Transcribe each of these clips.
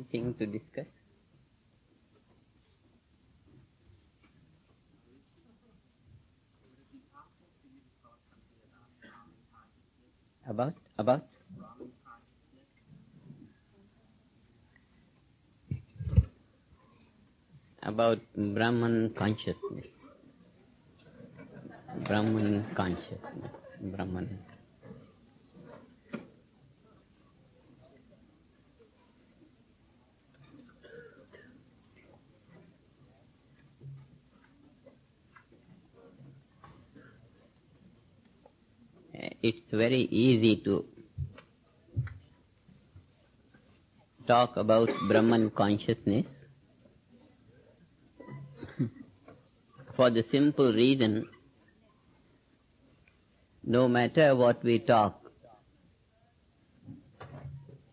Anything to discuss? About? About Brahman consciousness. Brahman consciousness. Brahman. It's very easy to talk about Brahman consciousness for the simple reason, no matter what we talk,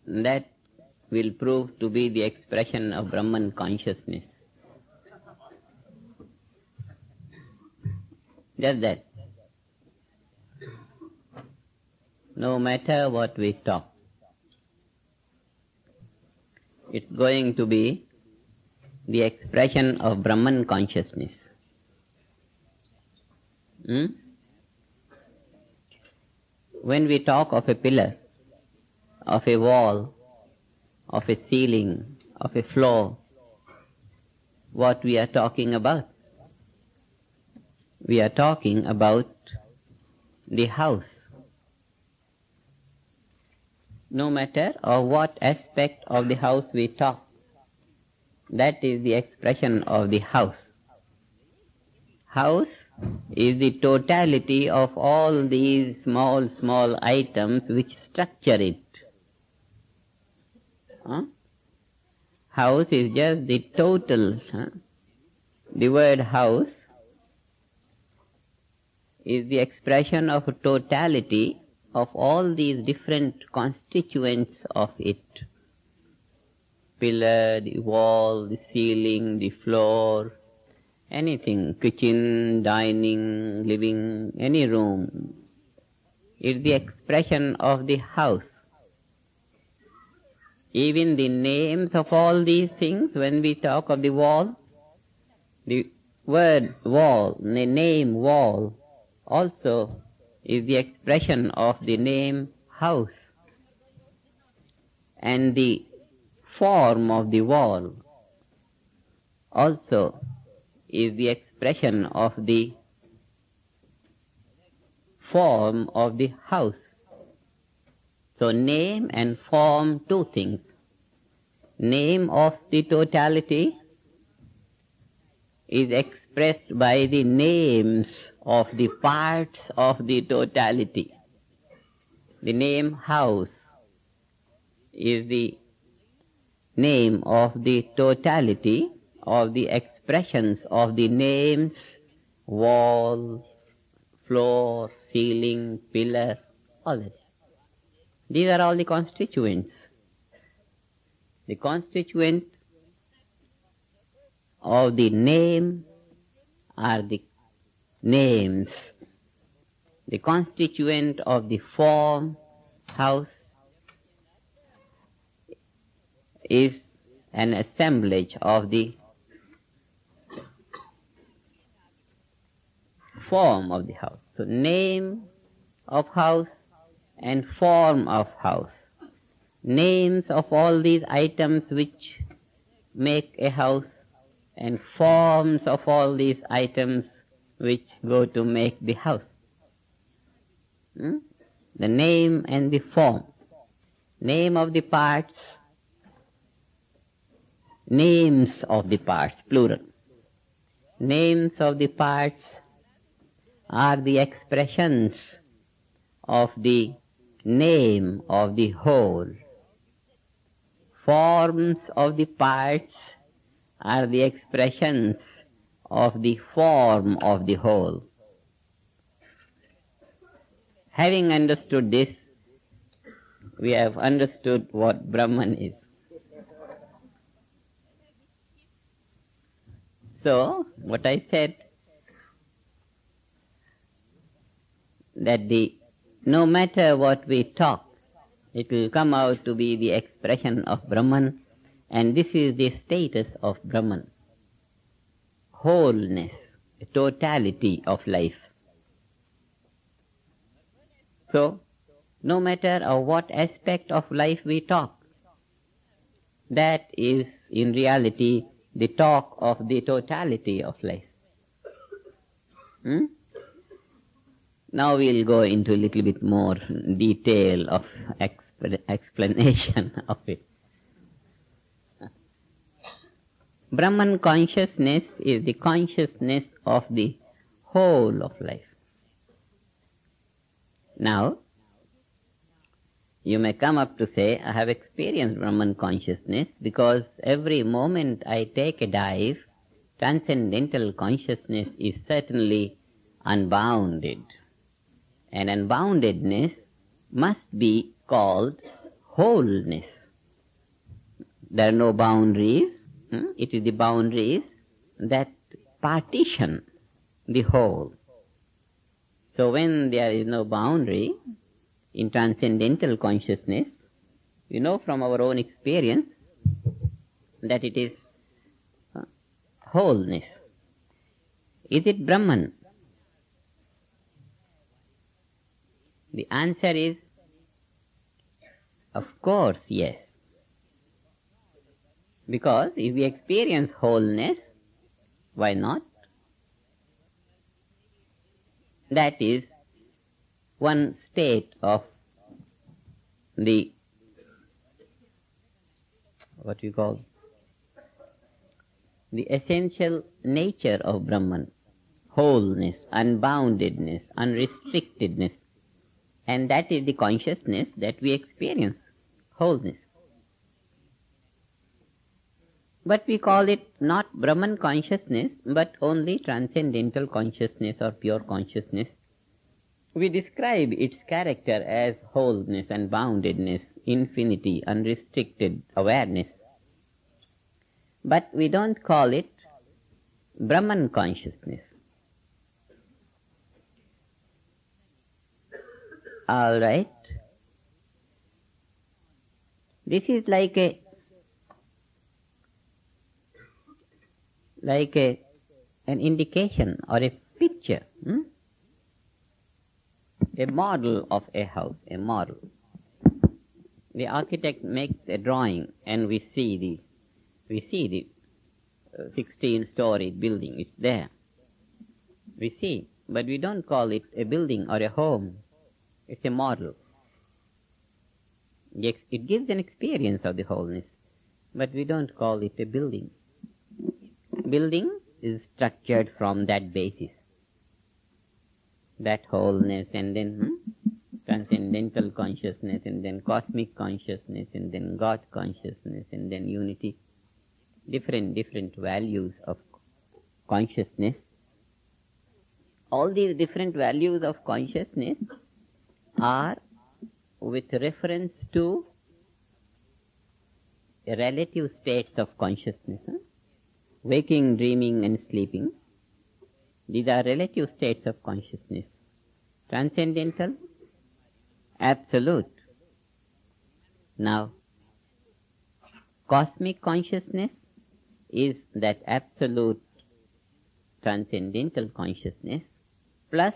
that will prove to be the expression of Brahman consciousness. Just that. No matter what we talk, it's going to be the expression of Brahman consciousness. When we talk of a pillar, of a wall, of a ceiling, of a floor, what we are talking about? We are talking about the house. No matter of what aspect of the house we talk, that is the expression of the house. House is the totality of all these small items which structure it. House is just the total. The word house is the expression of a totality of all these different constituents of it. Pillar, the wall, the ceiling, the floor, anything, kitchen, dining, living, any room, is the expression of the house. Even the names of all these things, when we talk of the wall, the word wall, the name wall, also is the expression of the name house. And the form of the wall also is the expression of the form of the house. So name and form, two things. Name of the totality is expressed by the names of the parts of the totality. The name house is the name of the totality of the expressions of the names wall, floor, ceiling, pillar, all that. These are all the constituents. The constituent of the name are the names. The constituent of the form, house, is an assemblage of the form of the house. So name of house and form of house. Names of all these items which make a house, and forms of all these items which go to make the house. The name and the form. Name of the parts, names of the parts, plural. Names of the parts are the expressions of the name of the whole. Forms of the parts are the expressions of the form of the whole. Having understood this, we have understood what Brahman is. So, what I said, that no matter what we talk, it will come out to be the expression of Brahman, And this is the status of Brahman. Wholeness, totality of life. So, no matter of what aspect of life we talk, that is in reality the talk of the totality of life. Now we'll go into a little bit more detail of explanation of it. Brahman consciousness is the consciousness of the whole of life. Now, you may come up to say, I have experienced Brahman consciousness because every moment I take a dive, transcendental consciousness is certainly unbounded. And unboundedness must be called wholeness. There are no boundaries. It is the boundaries that partition the whole. So when there is no boundary in transcendental consciousness, we know from our own experience that it is wholeness. Is it Brahman? The answer is, of course, yes. Because if we experience wholeness, why not? That is one state of the, what we call, the essential nature of Brahman. Wholeness, unboundedness, unrestrictedness. And that is the consciousness that we experience, wholeness. But we call it not Brahman consciousness, but only transcendental consciousness or pure consciousness. We describe its character as wholeness, unboundedness, infinity, unrestricted awareness. But we don't call it Brahman consciousness. All right. This is like an indication or a picture, a model of a house, a model. The architect makes a drawing and we see the 16-story building. It's there. We see, but we don't call it a building or a home. It's a model. It gives an experience of the wholeness, but we don't call it a building. Building is structured from that basis, that wholeness, and then transcendental consciousness, and then cosmic consciousness, and then God consciousness, and then unity. Different values of consciousness. All these different values of consciousness are with reference to relative states of consciousness. Waking, dreaming and sleeping. These are relative states of consciousness. Transcendental, absolute. Now, cosmic consciousness is that absolute transcendental consciousness plus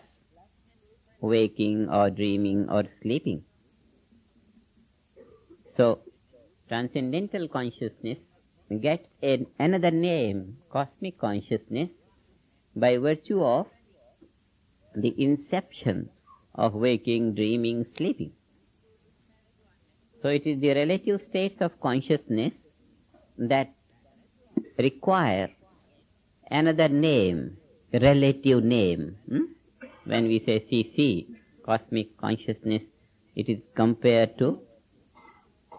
waking or dreaming or sleeping. So, transcendental consciousness gets another name, cosmic consciousness, by virtue of the inception of waking, dreaming, sleeping. So it is the relative states of consciousness that require another name, relative name. When we say CC, cosmic consciousness, it is compared to,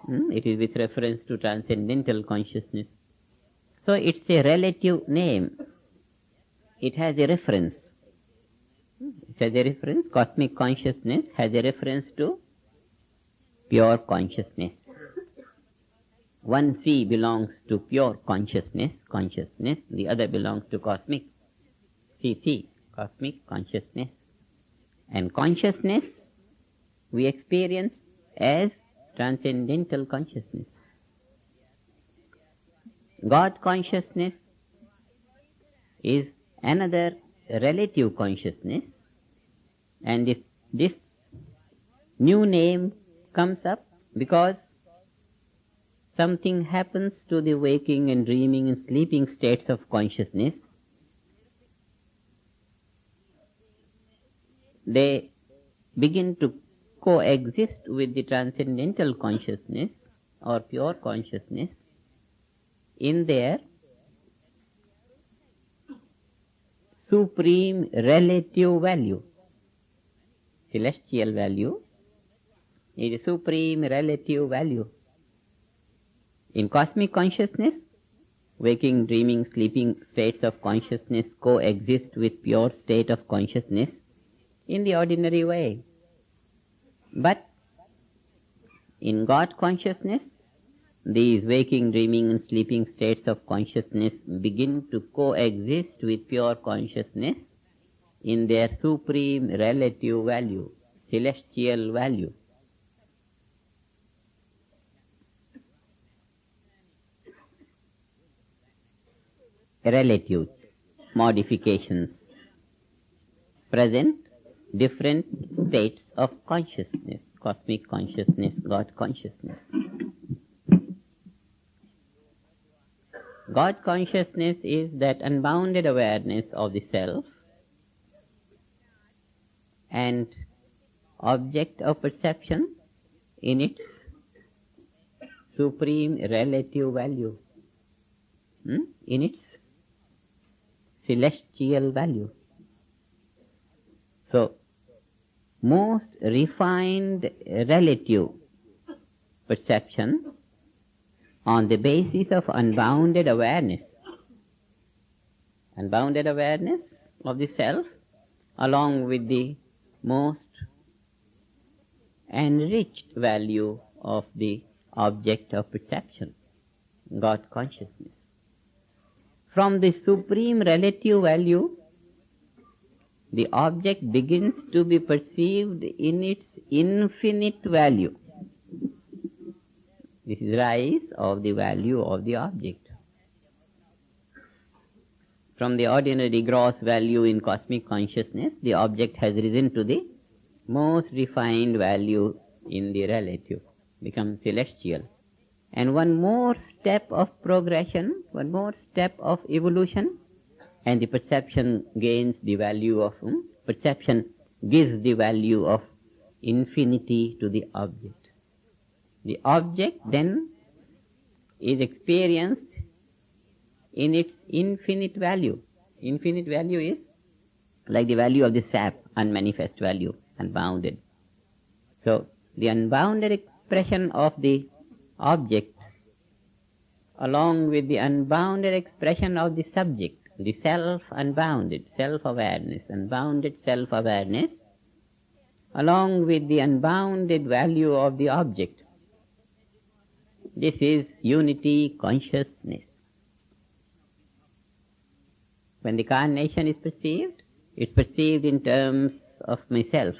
it is with reference to transcendental consciousness. So it's a relative name. It has a reference. It has a reference. Cosmic consciousness has a reference to pure consciousness. One C belongs to pure consciousness, the other belongs to cosmic, CC, cosmic consciousness. And consciousness we experience as transcendental consciousness. God consciousness is another relative consciousness, and this new name comes up because something happens to the waking and dreaming and sleeping states of consciousness. They begin to coexist with the transcendental consciousness or pure consciousness in their supreme relative value. Celestial value is a supreme relative value. In cosmic consciousness, waking, dreaming, sleeping states of consciousness coexist with pure state of consciousness in the ordinary way. But in God consciousness, these waking, dreaming and sleeping states of consciousness begin to coexist with pure consciousness in their supreme relative value, celestial value. Relatives, modifications, present different states of consciousness, cosmic consciousness, God consciousness. God consciousness is that unbounded awareness of the self and object of perception in its supreme relative value, in its celestial value. So, most refined relative perception on the basis of unbounded awareness of the self, along with the most enriched value of the object of perception, God consciousness. From the supreme relative value, the object begins to be perceived in its infinite value. This is rise of the value of the object. From the ordinary gross value in cosmic consciousness, the object has risen to the most refined value in the relative, become celestial. And one more step of progression, one more step of evolution, and the perception gains the value of, perception gives the value of infinity to the object. The object then is experienced in its infinite value. Infinite value is like the value of the sap, unmanifest value, unbounded. So, the unbounded expression of the object, along with the unbounded expression of the subject, the self-unbounded, self-awareness, unbounded self-awareness, along with the unbounded value of the object. This is unity consciousness. When the carnation is perceived, it's perceived in terms of myself.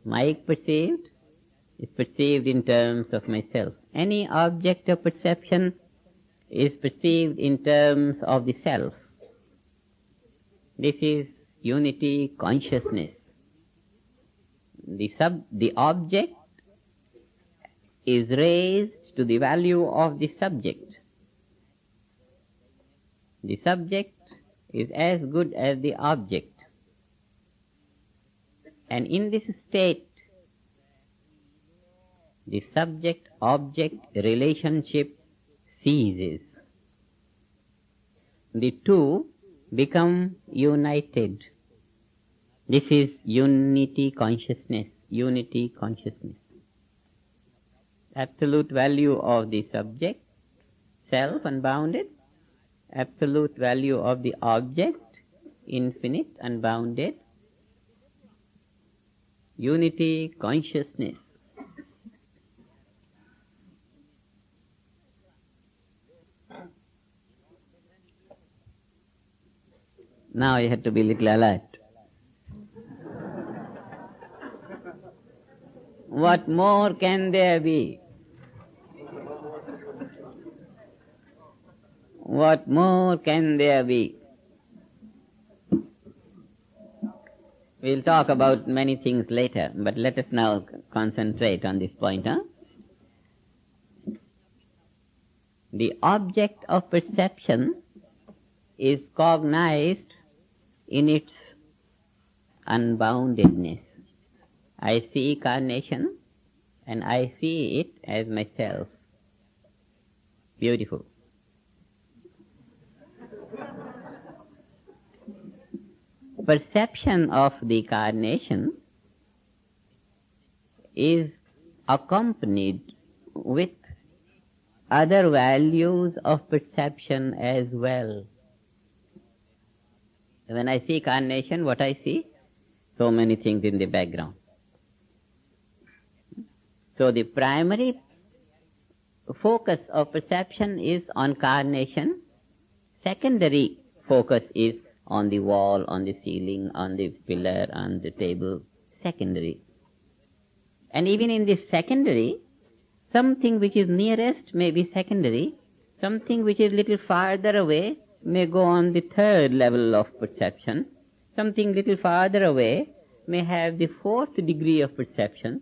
Mike perceived is perceived in terms of myself. Any object of perception is perceived in terms of the self. This is unity consciousness. The object is raised to the value of the subject. The subject is as good as the object. And in this state, the subject-object relationship ceases. The two become united. This is unity consciousness, unity consciousness. Absolute value of the subject, self unbounded, absolute value of the object, infinite, unbounded, unity consciousness. Now you have to be a little alert. What more can there be? What more can there be? We'll talk about many things later, but let us now concentrate on this point. The object of perception is cognized in its unboundedness. I see carnation and I see it as myself. Beautiful. Perception of the carnation is accompanied with other values of perception as well. When I see carnation, what I see? So many things in the background. So the primary focus of perception is on carnation. Secondary focus is on the wall, on the ceiling, on the pillar, on the table. Secondary. And even in this secondary, something which is nearest may be secondary, something which is little farther away may go on the third level of perception, something little farther away may have the fourth degree of perception.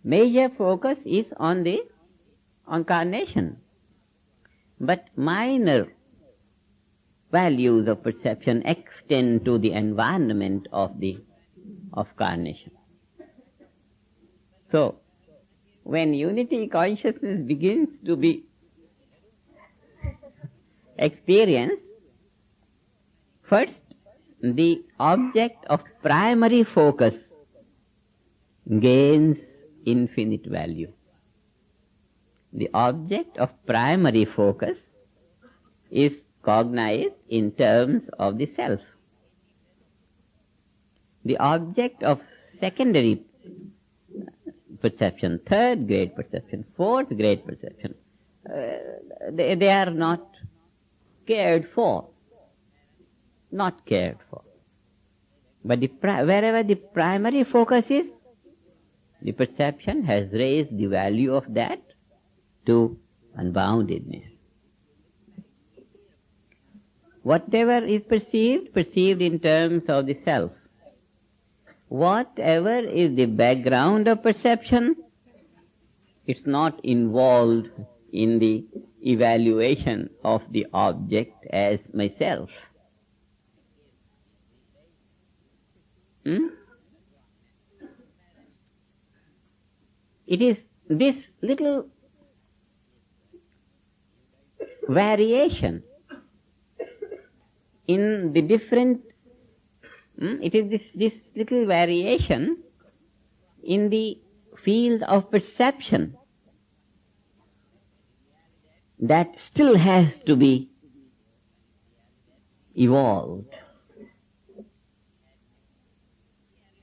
Major focus is on carnation. But minor values of perception extend to the environment of carnation. So, when unity consciousness begins to be experienced, first the object of primary focus gains infinite value. The object of primary focus is cognized in terms of the self. The object of secondary perception, third grade perception, fourth grade perception, they are not cared for. Not cared for. But wherever the primary focus is, the perception has raised the value of that to unboundedness. Whatever is perceived in terms of the self. Whatever is the background of perception, it's not involved in the evaluation of the object as myself. It is this little variation in the different, it is this little variation in the field of perception that still has to be evolved.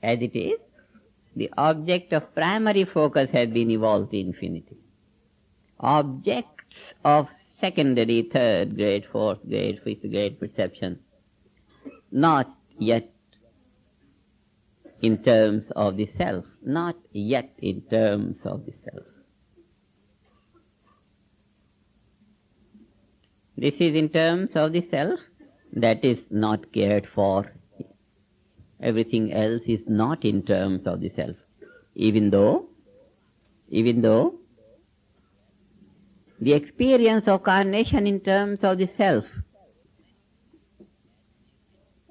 As it is, the object of primary focus has been evolved to infinity. Objects of secondary, third grade, fourth grade, fifth grade perception, not yet in terms of the self, not yet in terms of the self. This is in terms of the self, that is not cared for. Everything else is not in terms of the self. Even though the experience of carnation in terms of the self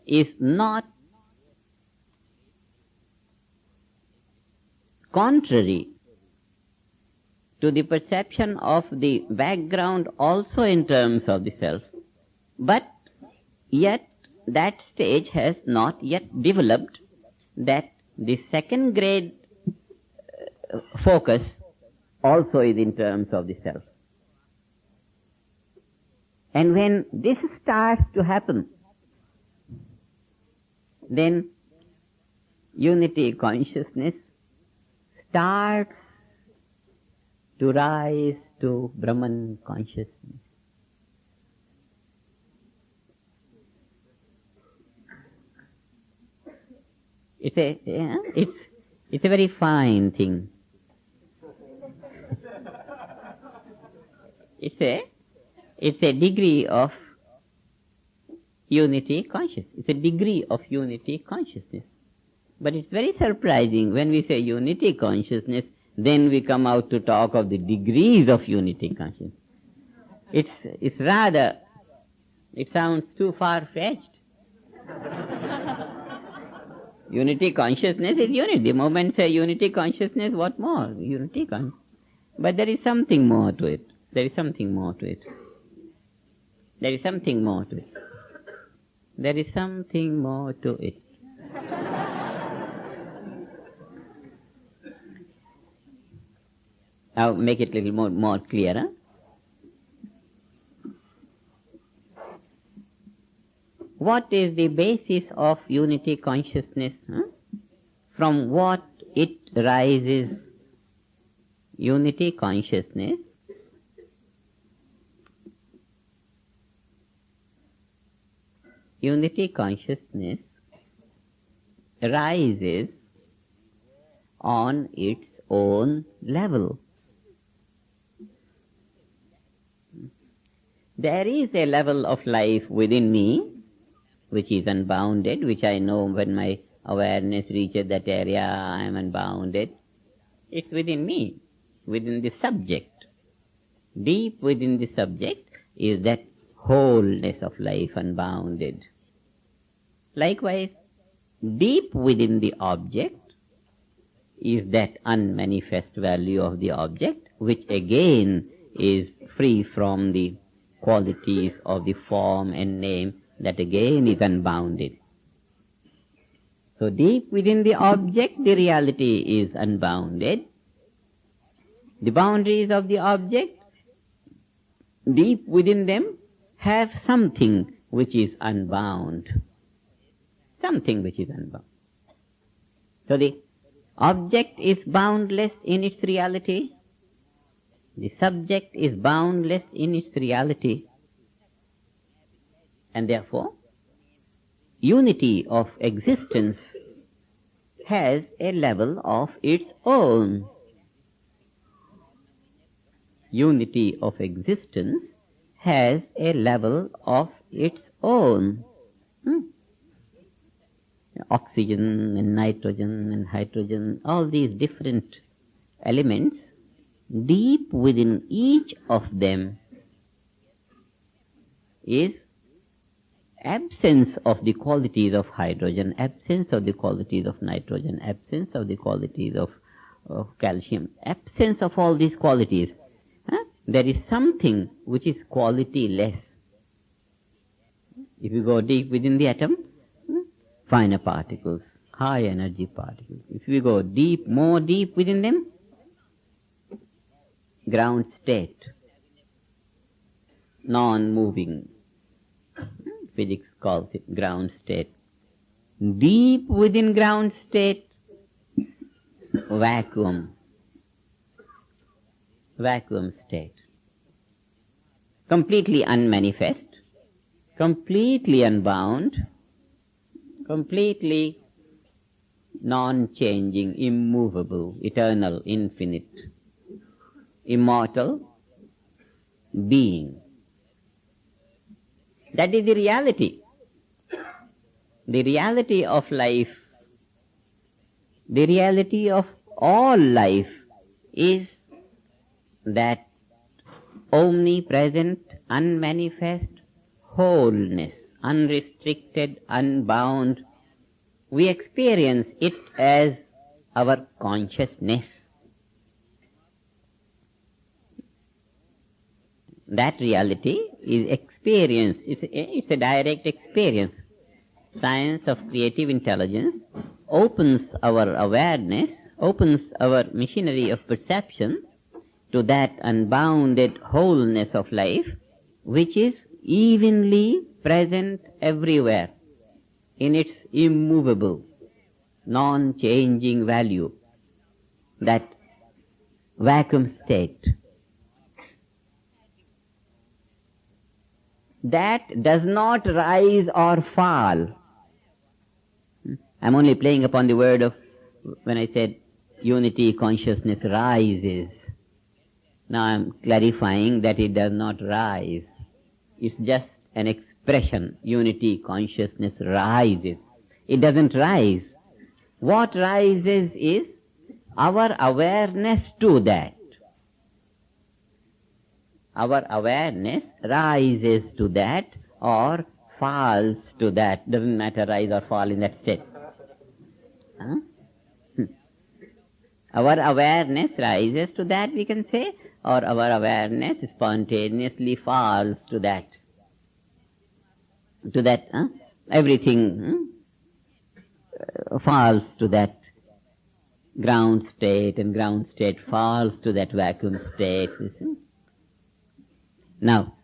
is not contrary to the perception of the background also in terms of the self, but yet that stage has not yet developed, that the second grade focus also is in terms of the self. And when this starts to happen, then unity consciousness starts to rise to Brahman consciousness. It's a very fine thing. It's a degree of unity consciousness. It's a degree of unity consciousness. But it's very surprising when we say unity consciousness, then we come out to talk of the degrees of unity consciousness. It's rather, it sounds too far-fetched. Unity consciousness is unity. The moment say unity consciousness, what more? Unity consciousness. But there is something more to it. There is something more to it. There is something more to it. There is something more to it. I'll make it a little more clearer. What is the basis of unity consciousness? From what it rises? Unity consciousness rises on its own level. There is a level of life within me which is unbounded, which I know when my awareness reaches that area, I am unbounded. It's within me, within the subject. Deep within the subject is that wholeness of life unbounded. Likewise, deep within the object is that unmanifest value of the object, which again is free from the qualities of the form and name, that again is unbounded. So deep within the object, the reality is unbounded. The boundaries of the object, deep within them, have something which is unbound. Something which is unbound. So the object is boundless in its reality. The subject is boundless in its reality. And therefore, unity of existence has a level of its own. Unity of existence has a level of its own. Oxygen and nitrogen and hydrogen, all these different elements, deep within each of them is absence of the qualities of hydrogen, absence of the qualities of nitrogen, absence of the qualities of calcium, absence of all these qualities. There is something which is quality-less. If you go deep within the atom, finer particles, high energy particles. If you go deep, more deep within them, ground state, non-moving. Physics calls it ground state. Deep within ground state, vacuum state. Completely unmanifest, completely unbound, completely non-changing, immovable, eternal, infinite, immortal being. That is the reality. The reality of life, the reality of all life is that omnipresent, unmanifest wholeness, unrestricted, unbound. We experience it as our consciousness. That reality is experienced. It's a direct experience. Science of creative intelligence opens our awareness, opens our machinery of perception to that unbounded wholeness of life, which is evenly present everywhere in its immovable, non-changing value, that vacuum state. That does not rise or fall. I'm only playing upon the word of, when I said unity consciousness rises. Now I am clarifying that it does not rise. It's just an expression. Unity consciousness rises. It doesn't rise. What rises is our awareness to that. Our awareness rises to that or falls to that. Doesn't matter, rise or fall in that state. Huh? Our awareness rises to that, we can say, or our awareness spontaneously falls to that. To that, everything falls to that ground state, and ground state falls to that vacuum state. Now,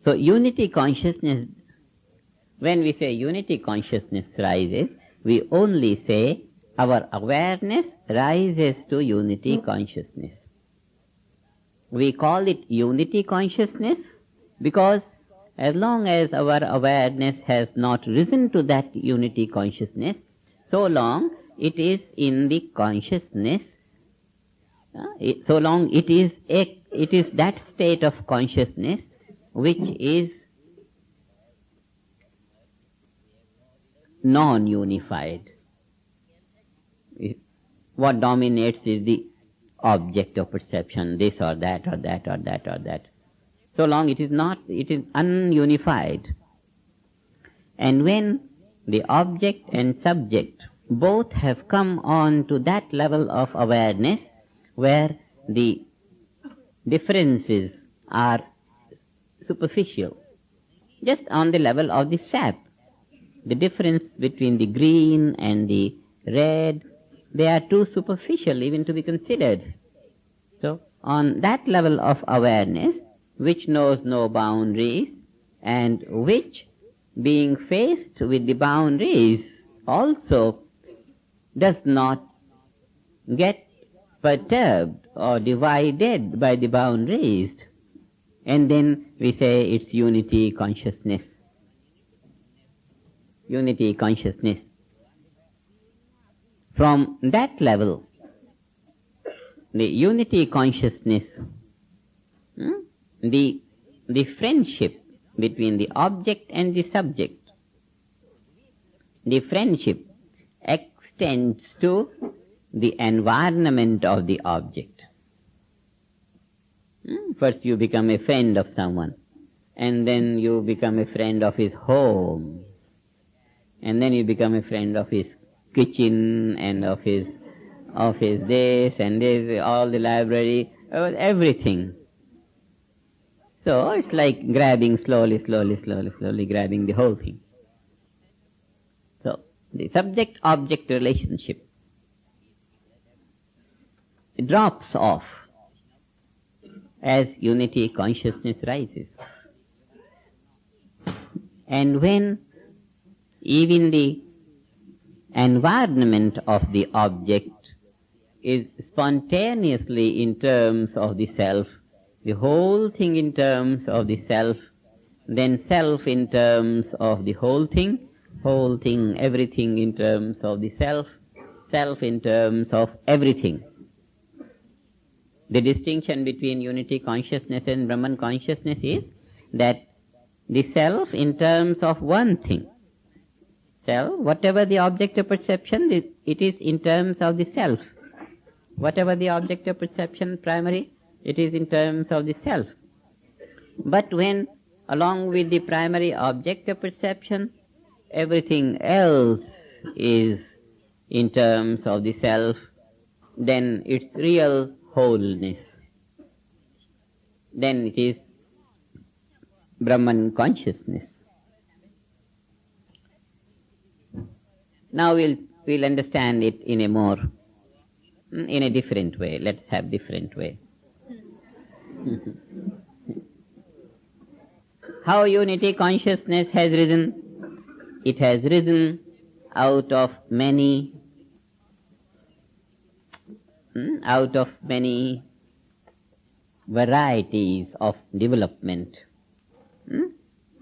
so unity consciousness, when we say unity consciousness rises, we only say our awareness rises to unity consciousness. We call it unity consciousness because as long as our awareness has not risen to that unity consciousness, so long it is in the consciousness, so long it is that state of consciousness which is non-unified. What dominates is the object of perception, this or that or that or that or that. So long it is not, it is ununified. And when the object and subject both have come on to that level of awareness where the differences are superficial, just on the level of the sap, the difference between the green and the red, they are too superficial even to be considered. So, on that level of awareness, which knows no boundaries, and which, being faced with the boundaries, also does not get perturbed or divided by the boundaries, and then we say it's unity consciousness. Unity consciousness. From that level, the unity consciousness, the friendship between the object and the subject, the friendship extends to the environment of the object. First you become a friend of someone, and then you become a friend of his home, and then you become a friend of his kitchen and of his this and this, all the library, everything. So it's like grabbing slowly grabbing the whole thing. So the subject-object relationship drops off as unity consciousness rises. And when even the environment of the object is spontaneously in terms of the self, the whole thing in terms of the self, then self in terms of the whole thing, everything in terms of the self in terms of everything. The distinction between unity consciousness and Brahman consciousness is that the self in terms of one thing, self, whatever the object of perception, it is in terms of the self. Whatever the object of perception primary, it is in terms of the self. But when, along with the primary object of perception, everything else is in terms of the self, then it's real wholeness. Then it is Brahman consciousness. Now we'll understand it in a different way. Let's have different way. How unity consciousness has risen? It has risen out of many varieties of development.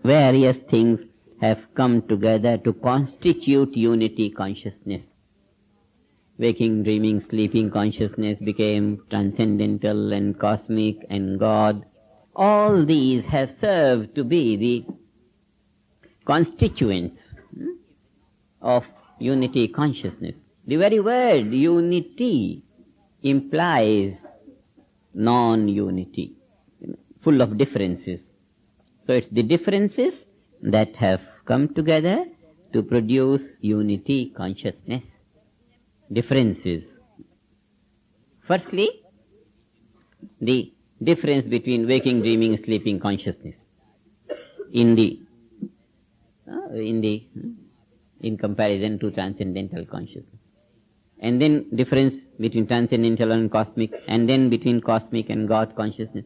Various things have come together to constitute unity consciousness. waking, dreaming, sleeping consciousness became transcendental and cosmic and God. All these have served to be the constituents of unity consciousness. The very word unity implies non-unity, full of differences. So it's the differences that have come together to produce unity consciousness. Differences. Firstly, the difference between waking, dreaming, sleeping consciousness in comparison to transcendental consciousness. And then difference between transcendental and cosmic, and then between cosmic and God consciousness.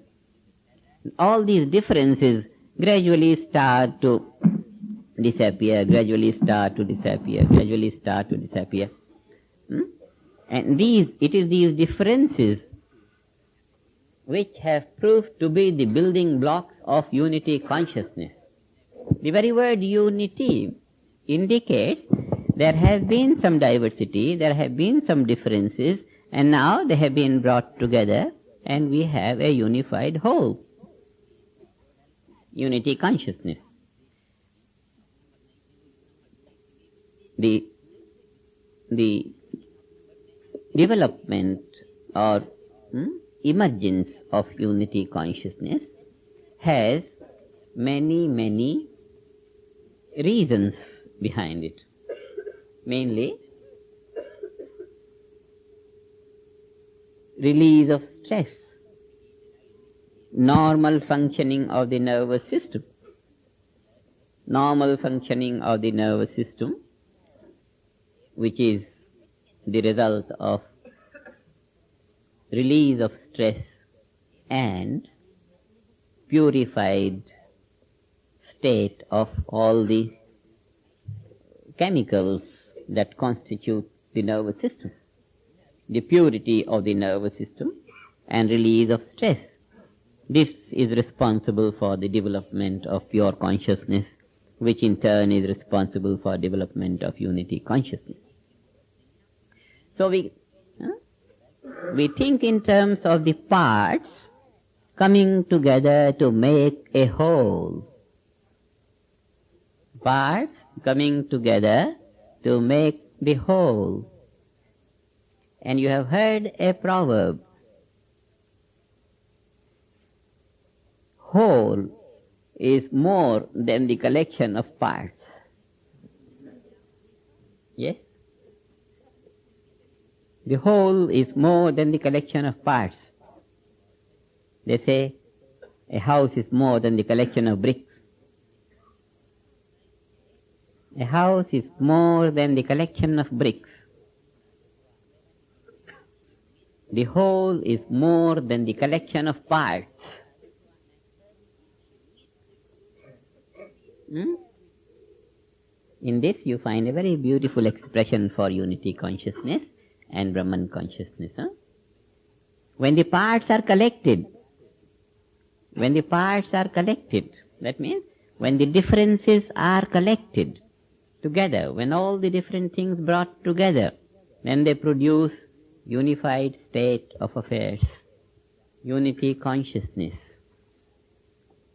All these differences gradually start to disappear. And it is these differences which have proved to be the building blocks of unity consciousness. The very word unity indicates there has been some diversity, there have been some differences, and now they have been brought together and we have a unified whole. Unity consciousness. The development or emergence of unity consciousness has many reasons behind it. Mainly, release of stress, normal functioning of the nervous system. Normal functioning of the nervous system, which is the result of release of stress and purified state of all the chemicals that constitute the nervous system. The purity of the nervous system and release of stress. This is responsible for the development of pure consciousness, which in turn is responsible for development of unity consciousness. So we think in terms of the parts coming together to make a whole. Parts coming together to make the whole. And you have heard a proverb. Whole is more than the collection of parts. Yes? The whole is more than the collection of parts. They say a house is more than the collection of bricks. A house is more than the collection of bricks. The whole is more than the collection of parts. In this you find a very beautiful expression for unity consciousness and Brahman consciousness. When the parts are collected, that means when the differences are collected together, when all the different things brought together, then they produce unified state of affairs, unity consciousness.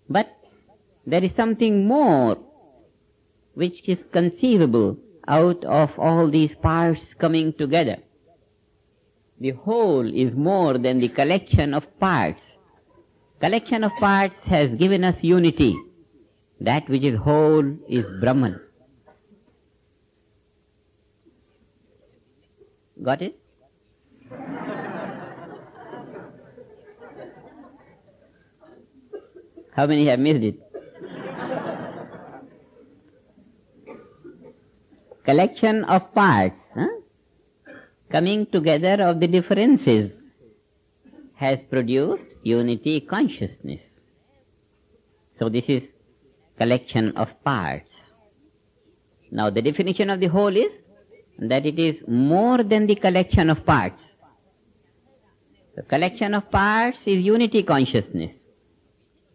But there is something more which is conceivable out of all these parts coming together. The whole is more than the collection of parts. Collection of parts has given us unity. That which is whole is Brahman. Got it? How many have missed it? Collection of parts, coming together of the differences, has produced unity consciousness. So this is collection of parts. Now the definition of the whole is that it is more than the collection of parts. The collection of parts is unity consciousness.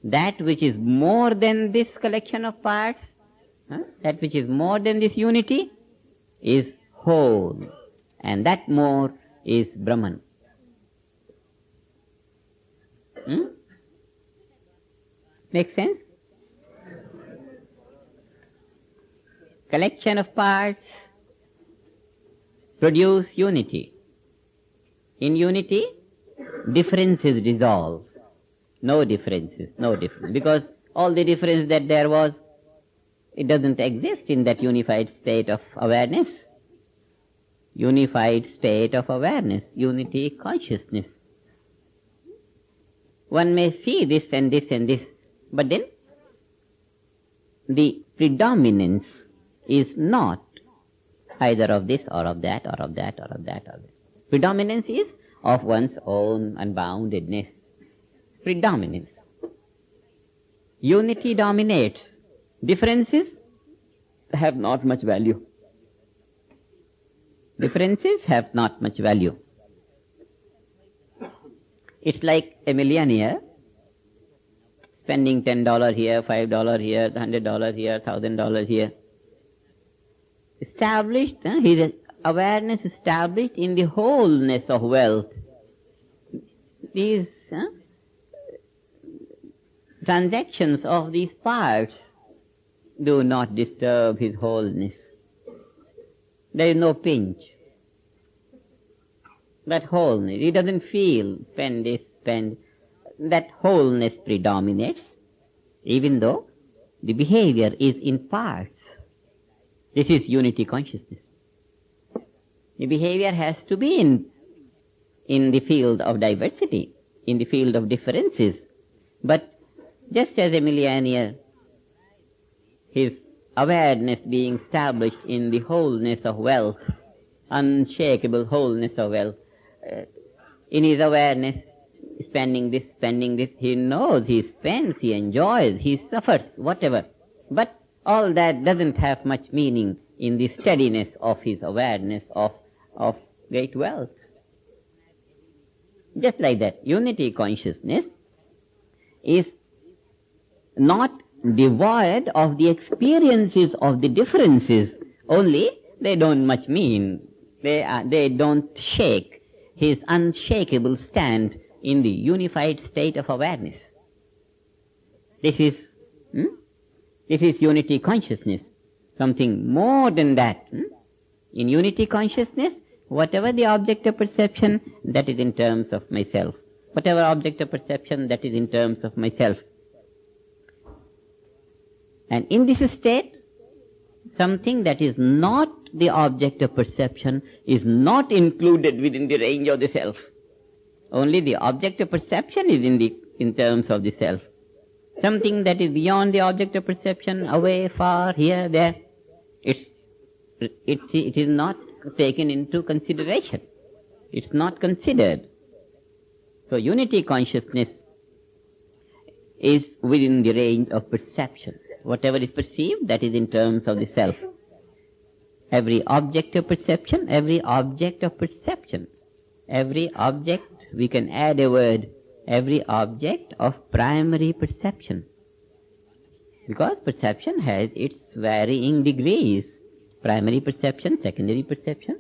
That which is more than this collection of parts, that which is more than this unity, is whole. And that more is Brahman. Make sense? Collection of parts produce unity. In unity, differences dissolve. No differences, no difference. Because all the difference that there was, it doesn't exist in that unified state of awareness. Unified state of awareness, unity consciousness. One may see this and this and this, but then the predominance is not either of this or of that or of that or of that or that. Predominance is of one's own unboundedness. Predominance. Unity dominates. Differences have not much value. Differences have not much value. It's like a millionaire spending $10 here, $5 here, $100 here, $1,000 here. Established, his awareness established in the wholeness of wealth. These transactions of these parts do not disturb his wholeness. There is no pinch. That wholeness, he doesn't feel spend this, spend. That wholeness predominates, even though the behavior is in parts. This is unity consciousness. The behavior has to be in the field of diversity, in the field of differences. But just as a millionaire, his awareness being established in the wholeness of wealth, unshakable wholeness of wealth, in his awareness, spending this, he knows, he spends, he enjoys, he suffers, whatever. But all that doesn't have much meaning in the steadiness of his awareness of great wealth. Just like that, unity consciousness is not devoid of the experiences of the differences, only they don't much mean. They don't shake his unshakable stand in the unified state of awareness. This is unity consciousness, something more than that. In unity consciousness, whatever the object of perception, that is in terms of myself. Whatever object of perception, that is in terms of myself. And in this state, something that is not the object of perception is not included within the range of the self. Only the object of perception is in terms of the self. Something that is beyond the object of perception, away, far, here, there, it is not taken into consideration. It's not considered. So unity consciousness is within the range of perception. Whatever is perceived, that is in terms of the self. Every object of perception, every object, we can add a word, every object of primary perception. Because perception has its varying degrees. Primary perception, secondary perception.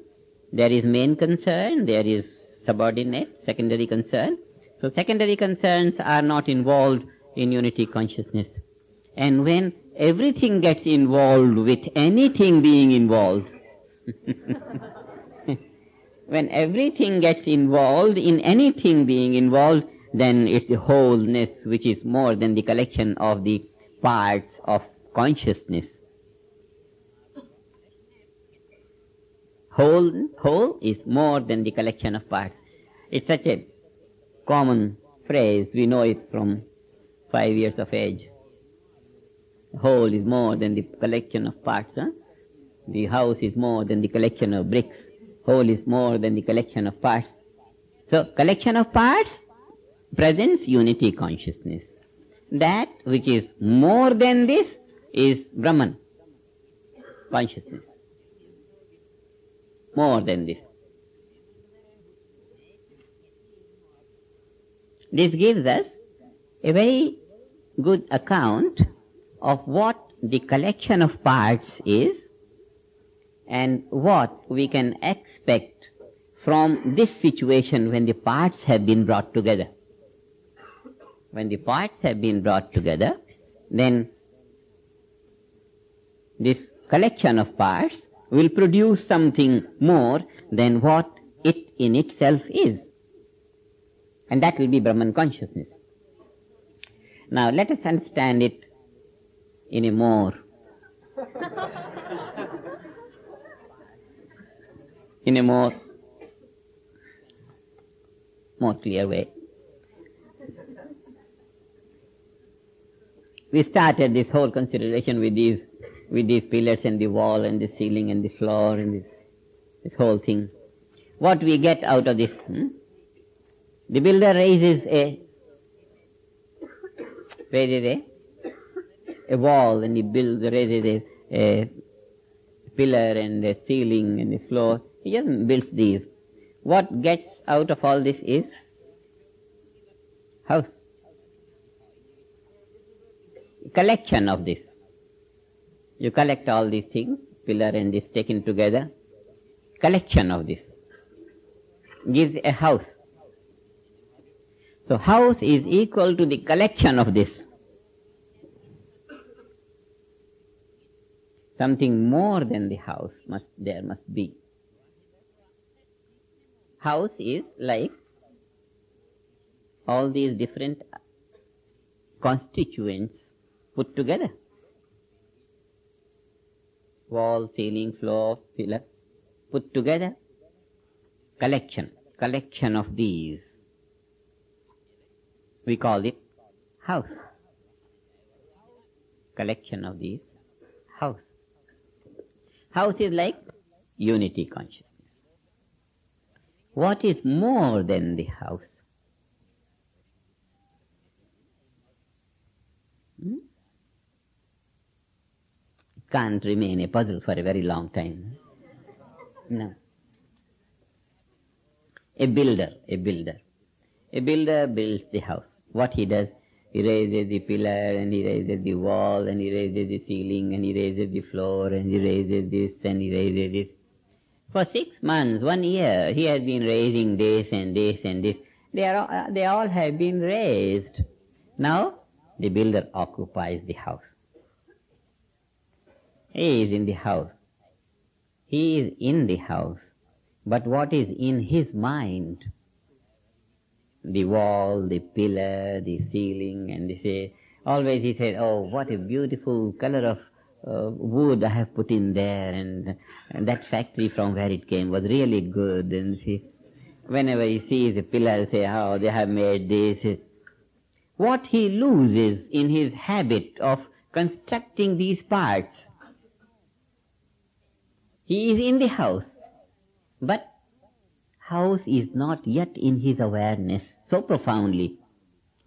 There is main concern, there is subordinate, secondary concern. So secondary concerns are not involved in unity consciousness. And when everything gets involved with anything being involved, when everything gets involved in anything being involved, then it's the wholeness which is more than the collection of the parts of consciousness. Whole is more than the collection of parts. It's such a common phrase, we know it from 5 years of age. Whole is more than the collection of parts. The house is more than the collection of bricks. Whole is more than the collection of parts. So, collection of parts presents unity consciousness. That which is more than this is Brahman consciousness. More than this. This gives us a very good account of what the collection of parts is and what we can expect from this situation when the parts have been brought together. When the parts have been brought together, then this collection of parts will produce something more than what it in itself is. And that will be Brahman consciousness. Now let us understand it in a more clear way. We started this whole consideration with these pillars and the wall and the ceiling and the floor and this whole thing. What we get out of this? The builder raises a wall, and he raises a pillar and a ceiling and a floor. He doesn't build these. What gets out of all this is house. Collection of this. You collect all these things, pillar and this taken together. Collection of this gives a house. So house is equal to the collection of this. Something more than the house there must be. House is like all these different constituents put together. Wall, ceiling, floor, pillar, put together. Collection of these. We call it house. Collection of these, house. House is like unity consciousness. What is more than the house? It can't remain a puzzle for a very long time. No. A builder builds the house. What he does, he raises the pillar, and he raises the wall, and he raises the ceiling, and he raises the floor, and he raises this, and he raises this. For 6 months, 1 year, he has been raising this and this and this. They all have been raised. Now, the builder occupies the house. He is in the house. He is in the house. But what is in his mind? The wall, the pillar, the ceiling, and always he says, oh, what a beautiful color of wood I have put in there, and that factory from where it came was really good. And whenever he sees a pillar, say, oh, they have made this. What he loses in his habit of constructing these parts, he is in the house, but house is not yet in his awareness so profoundly.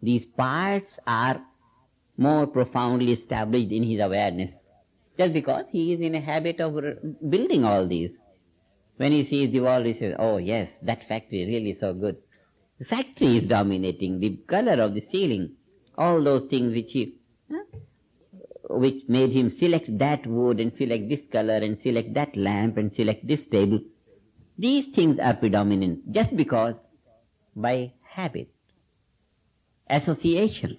These parts are more profoundly established in his awareness, just because he is in a habit of building all these. When he sees the wall, he says, oh yes, that factory is really so good. The factory is dominating, the color of the ceiling, all those things which made him select that wood and select this color and select that lamp and select this table. These things are predominant just because by habit, association.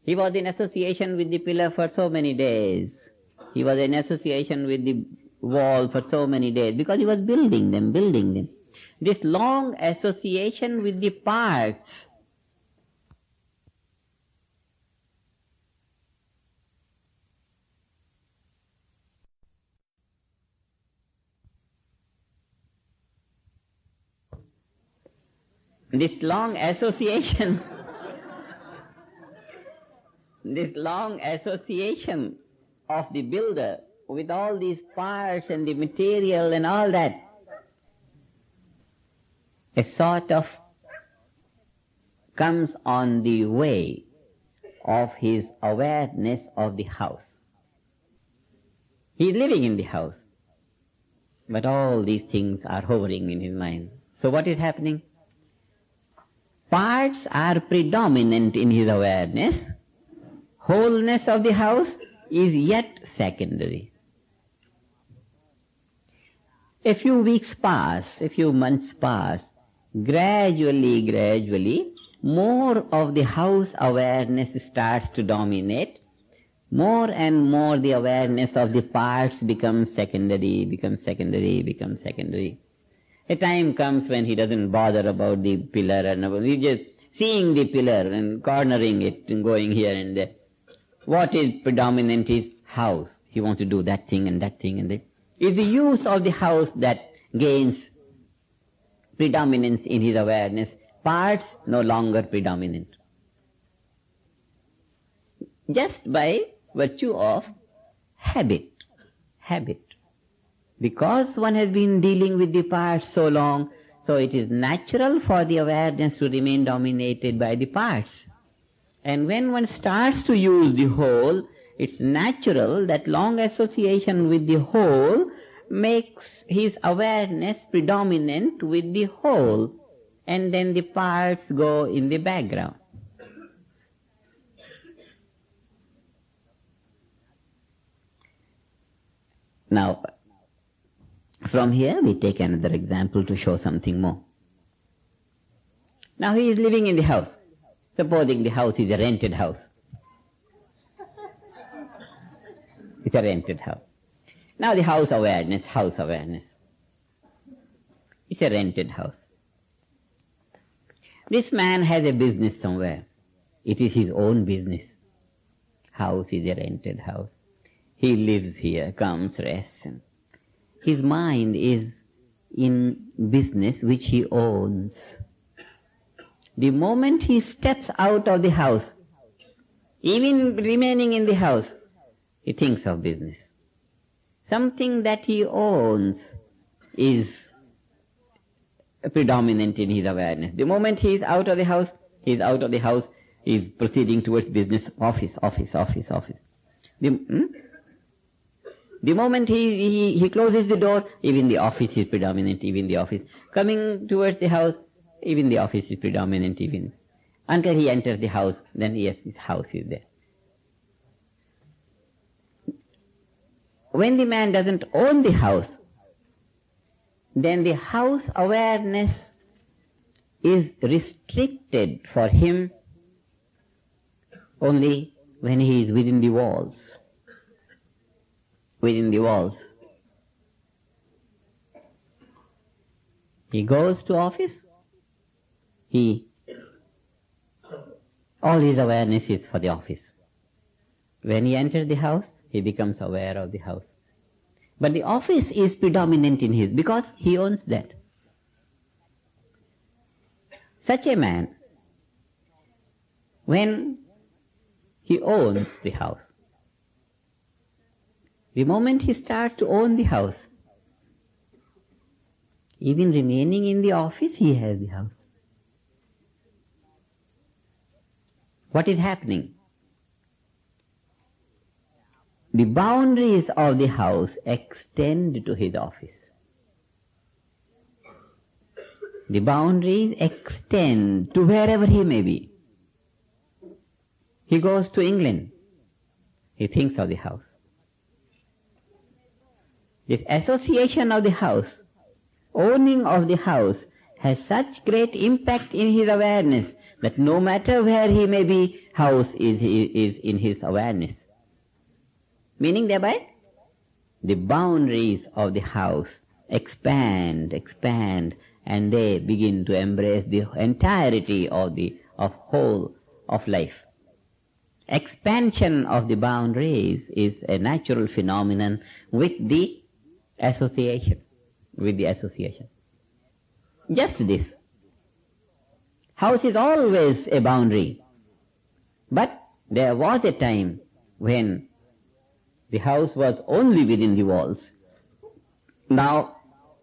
He was in association with the pillar for so many days. He was in association with the wall for so many days because he was building them. This long association with the parts this long association of the builder with all these parts and the material and all that, a sort of comes on the way of his awareness of the house. He is living in the house, but all these things are hovering in his mind. So what is happening? Parts are predominant in his awareness. Wholeness of the house is yet secondary. A few weeks pass, a few months pass, gradually, more of the house awareness starts to dominate. More and more the awareness of the parts becomes secondary. A time comes when he doesn't bother about the pillar and he's just seeing the pillar and cornering it and going here and there. What is predominant is house. He wants to do that thing and that thing and that. It's the use of the house that gains predominance in his awareness. Parts no longer predominant. Just by virtue of habit. Because one has been dealing with the parts so long, so it is natural for the awareness to remain dominated by the parts. And when one starts to use the whole, it's natural that long association with the whole makes his awareness predominant with the whole, and then the parts go in the background. Now, from here we take another example to show something more. Now he is living in the house. Supposing the house is a rented house. It's a rented house. Now the house awareness. It's a rented house. This man has a business somewhere. It is his own business. House is a rented house. He lives here, comes, rests. His mind is in business which he owns. The moment he steps out of the house, even remaining in the house, he thinks of business. Something that he owns is predominant in his awareness. The moment he is out of the house, he is proceeding towards business, office. The moment he closes the door, even the office is predominant, Coming towards the house, even the office is predominant, Until he enters the house, then yes, his house is there. When the man doesn't own the house, then the house awareness is restricted for him only when he is within the walls. He goes to office, all his awareness is for the office. When he enters the house, he becomes aware of the house. But the office is predominant in his, because he owns that. Such a man, when he owns the house, the moment he starts to own the house, even remaining in the office, he has the house. What is happening? The boundaries of the house extend to his office. The boundaries extend to wherever he may be. He goes to England. He thinks of the house. This association of the house, owning of the house, has such great impact in his awareness that no matter where he may be, house is in his awareness. Meaning thereby, the boundaries of the house expand, and they begin to embrace the entirety of whole of life. Expansion of the boundaries is a natural phenomenon with the association. Just this. House is always a boundary. But there was a time when the house was only within the walls. Now,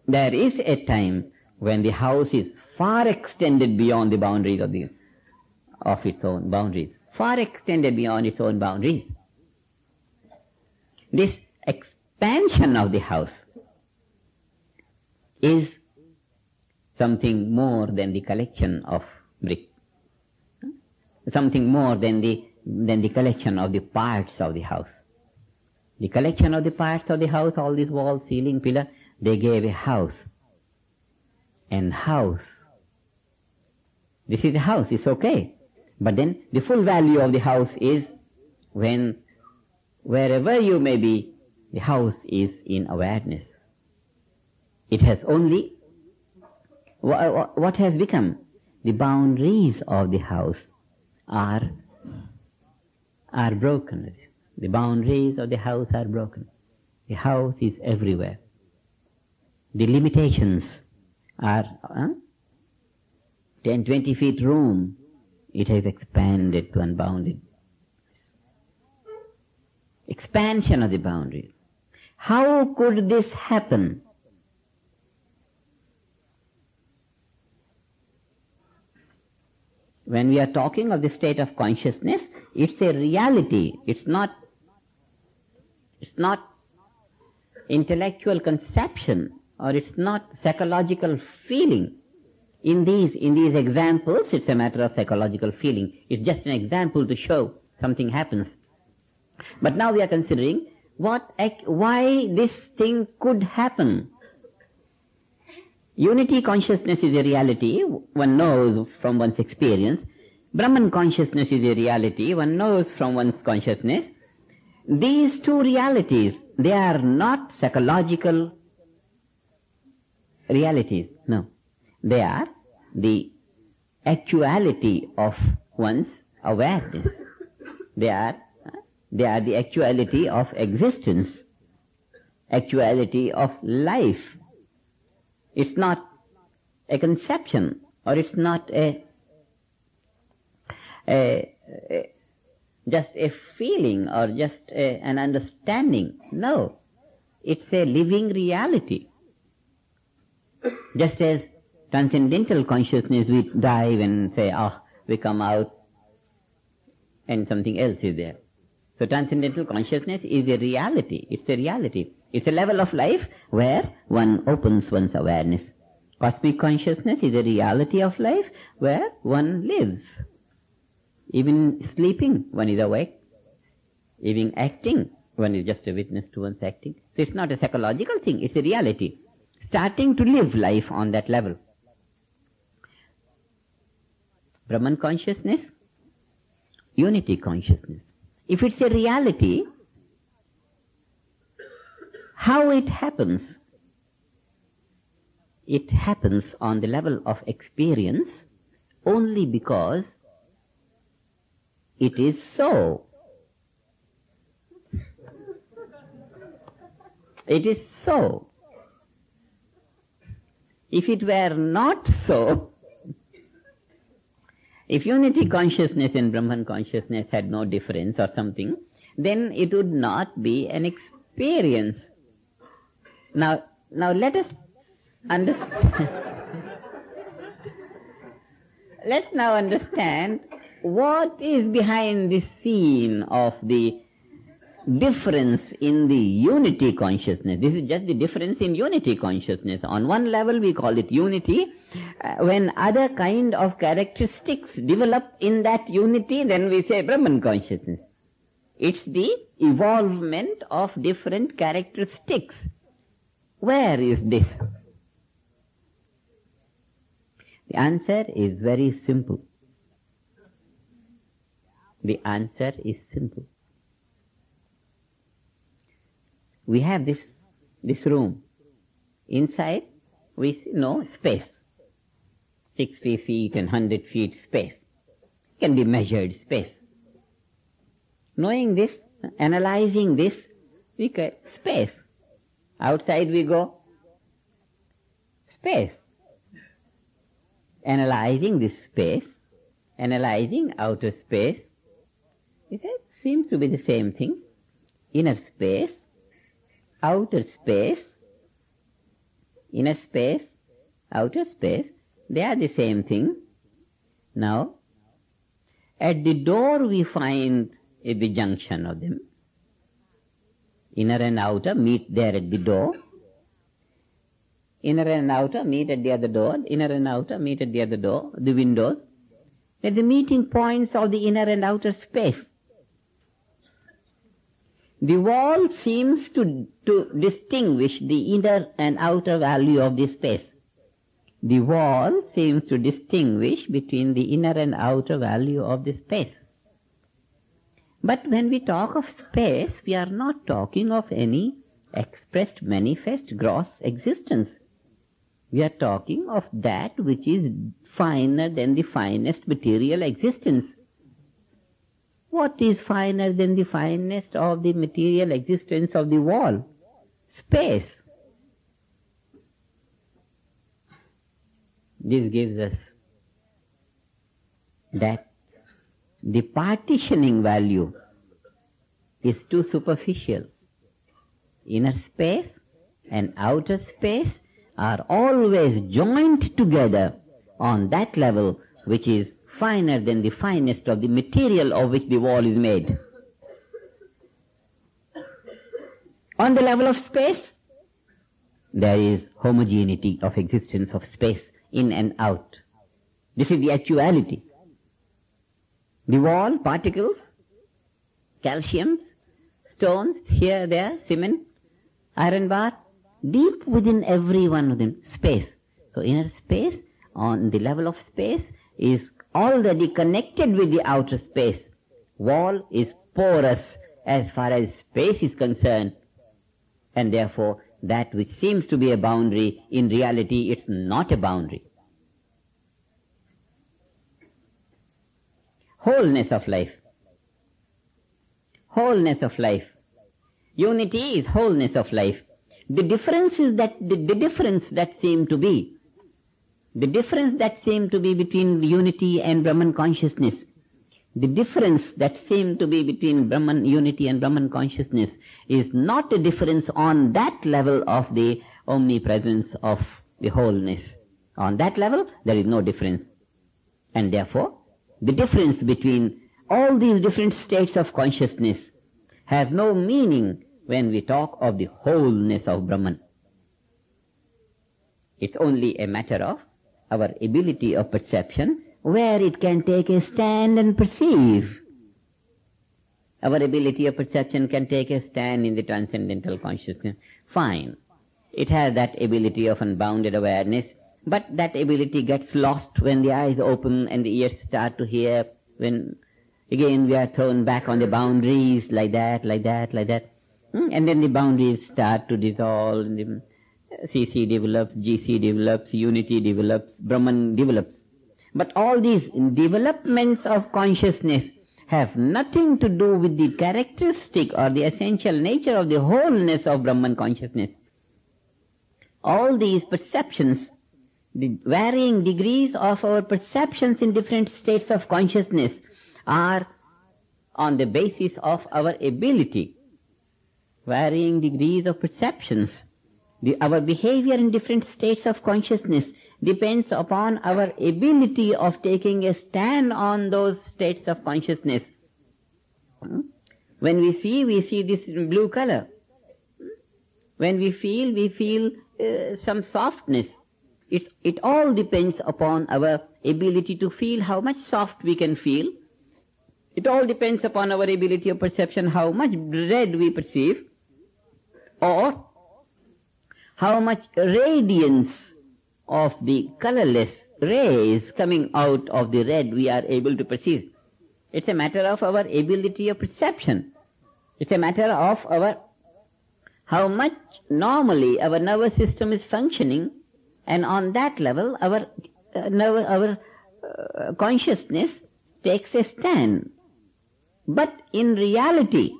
there is a time when the house is far extended beyond the boundaries of its own boundaries. Far extended beyond its own boundaries. This expansion of the house is something more than the collection of bricks. Something more than the collection of the parts of the house. The collection of the parts of the house, all these walls, ceiling, pillar, they gave a house. And house, this is a house, it's okay. But then the full value of the house is when wherever you may be, the house is in awareness. It has only, what has become? The boundaries of the house are broken. The boundaries of the house are broken. The house is everywhere. The limitations are 10, 20 feet room. It has expanded to unbounded. Expansion of the boundaries. How could this happen? When we are talking of the state of consciousness, it's a reality. It's not intellectual conception, or it's not psychological feeling. In these examples, it's a matter of psychological feeling. It's just an example to show something happens. But now we are considering why this thing could happen. Unity consciousness is a reality, one knows from one's experience. Brahman consciousness is a reality, one knows from one's consciousness. These two realities, they are not psychological realities, no. They are the actuality of one's awareness. They are the actuality of existence, actuality of life. It's not a conception, or it's not just a feeling, or just an understanding. No, it's a living reality. Just as transcendental consciousness, we dive and say, we come out and something else is there. So transcendental consciousness is a reality. It's a reality. It's a level of life where one opens one's awareness. Cosmic consciousness is a reality of life where one lives. Even sleeping, one is awake. Even acting, one is just a witness to one's acting. So it's not a psychological thing, it's a reality. Starting to live life on that level. Brahman consciousness, unity consciousness. If it's a reality, how it happens? It happens on the level of experience only because it is so. It is so. If it were not so, if unity consciousness and Brahman consciousness had no difference or something, then it would not be an experience. Now let us understand. Let's now understand what is behind the scene of the difference in the unity consciousness. This is just the difference in unity consciousness. On one level we call it unity. When other kind of characteristics develop in that unity, then we say Brahman consciousness. It's the evolvement of different characteristics. Where is this? The answer is very simple. The answer is simple. We have this room. Inside we know space. 60 feet and 100 feet space. Can be measured space. Knowing this, analyzing this, we get space. Outside we go, space. Analyzing this space, analyzing outer space, it seems to be the same thing. Inner space, outer space, inner space, outer space, they are the same thing. Now, at the door we find the junction of them. Inner and outer meet there at the door. Inner and outer meet at the other door. Inner and outer meet at the other door, the windows. They're the meeting points of the inner and outer space. The wall seems to distinguish the inner and outer value of the space. The wall seems to distinguish between the inner and outer value of the space. But when we talk of space, we are not talking of any expressed, manifest, gross existence. We are talking of that which is finer than the finest material existence. What is finer than the finest of the material existence of the wall? Space. This gives us that the partitioning value is too superficial. Inner space and outer space are always joined together on that level which is finer than the finest of the material of which the wall is made. On the level of space, there is homogeneity of existence of space in and out. This is the actuality. The wall, particles, calciums, stones, here, there, cement, iron bar, deep within every one of them, space. So inner space, on the level of space, is already connected with the outer space. Wall is porous as far as space is concerned, and therefore that which seems to be a boundary, in reality it's not a boundary. Wholeness of life. Wholeness of life. Unity is wholeness of life. The difference is that the difference that seem to be between unity and Brahman consciousness, the difference that seem to be between Brahman unity and Brahman consciousness is not a difference on that level of the omnipresence of the wholeness. On that level, there is no difference. And therefore, the difference between all these different states of consciousness has no meaning when we talk of the wholeness of Brahman. It's only a matter of our ability of perception, where it can take a stand and perceive. Our ability of perception can take a stand in the transcendental consciousness. Fine. It has that ability of unbounded awareness, but that ability gets lost when the eyes open and the ears start to hear, when again we are thrown back on the boundaries, like that. And then the boundaries start to dissolve, and the CC develops, GC develops, unity develops, Brahman develops. But all these developments of consciousness have nothing to do with the characteristic or the essential nature of the wholeness of Brahman consciousness. All these perceptions, the varying degrees of our perceptions in different states of consciousness, are on the basis of our ability. Varying degrees of perceptions. Our behavior in different states of consciousness depends upon our ability of taking a stand on those states of consciousness. When we see this blue color. When we feel some softness. It all depends upon our ability to feel how much soft we can feel. It all depends upon our ability of perception, how much red we perceive, or how much radiance of the colorless rays coming out of the red we are able to perceive. It's a matter of our ability of perception. It's a matter of how much normally our nervous system is functioning, and on that level our consciousness takes a stand. But in reality,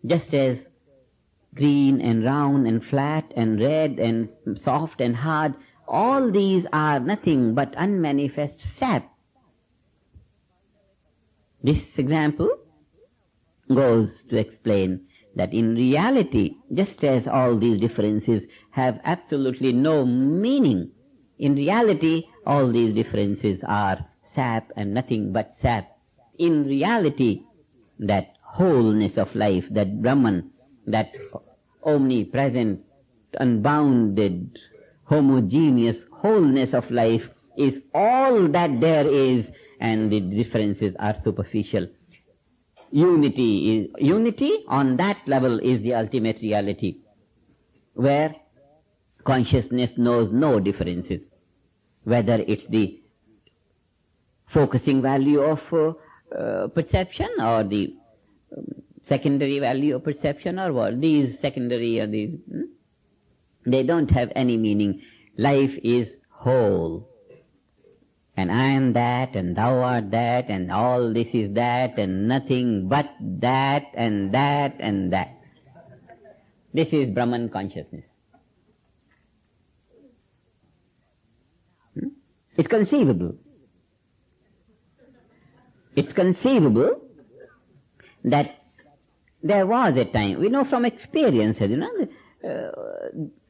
just as green and round and flat and red and soft and hard, all these are nothing but unmanifest sap. This example goes to explain that in reality, just as all these differences have absolutely no meaning, in reality all these differences are sap and nothing but sap. In reality, that wholeness of life, that Brahman, that omnipresent, unbounded, homogeneous wholeness of life is all that there is, and the differences are superficial. unity on that level is the ultimate reality, where consciousness knows no differences, whether it's the focusing value of perception or the secondary value of perception or what. These secondary or these, they don't have any meaning. Life is whole. And I am that, and thou art that, and all this is that, and nothing but that, and that, and that. This is Brahman consciousness. It's conceivable. It's conceivable that there was a time, we know from experience,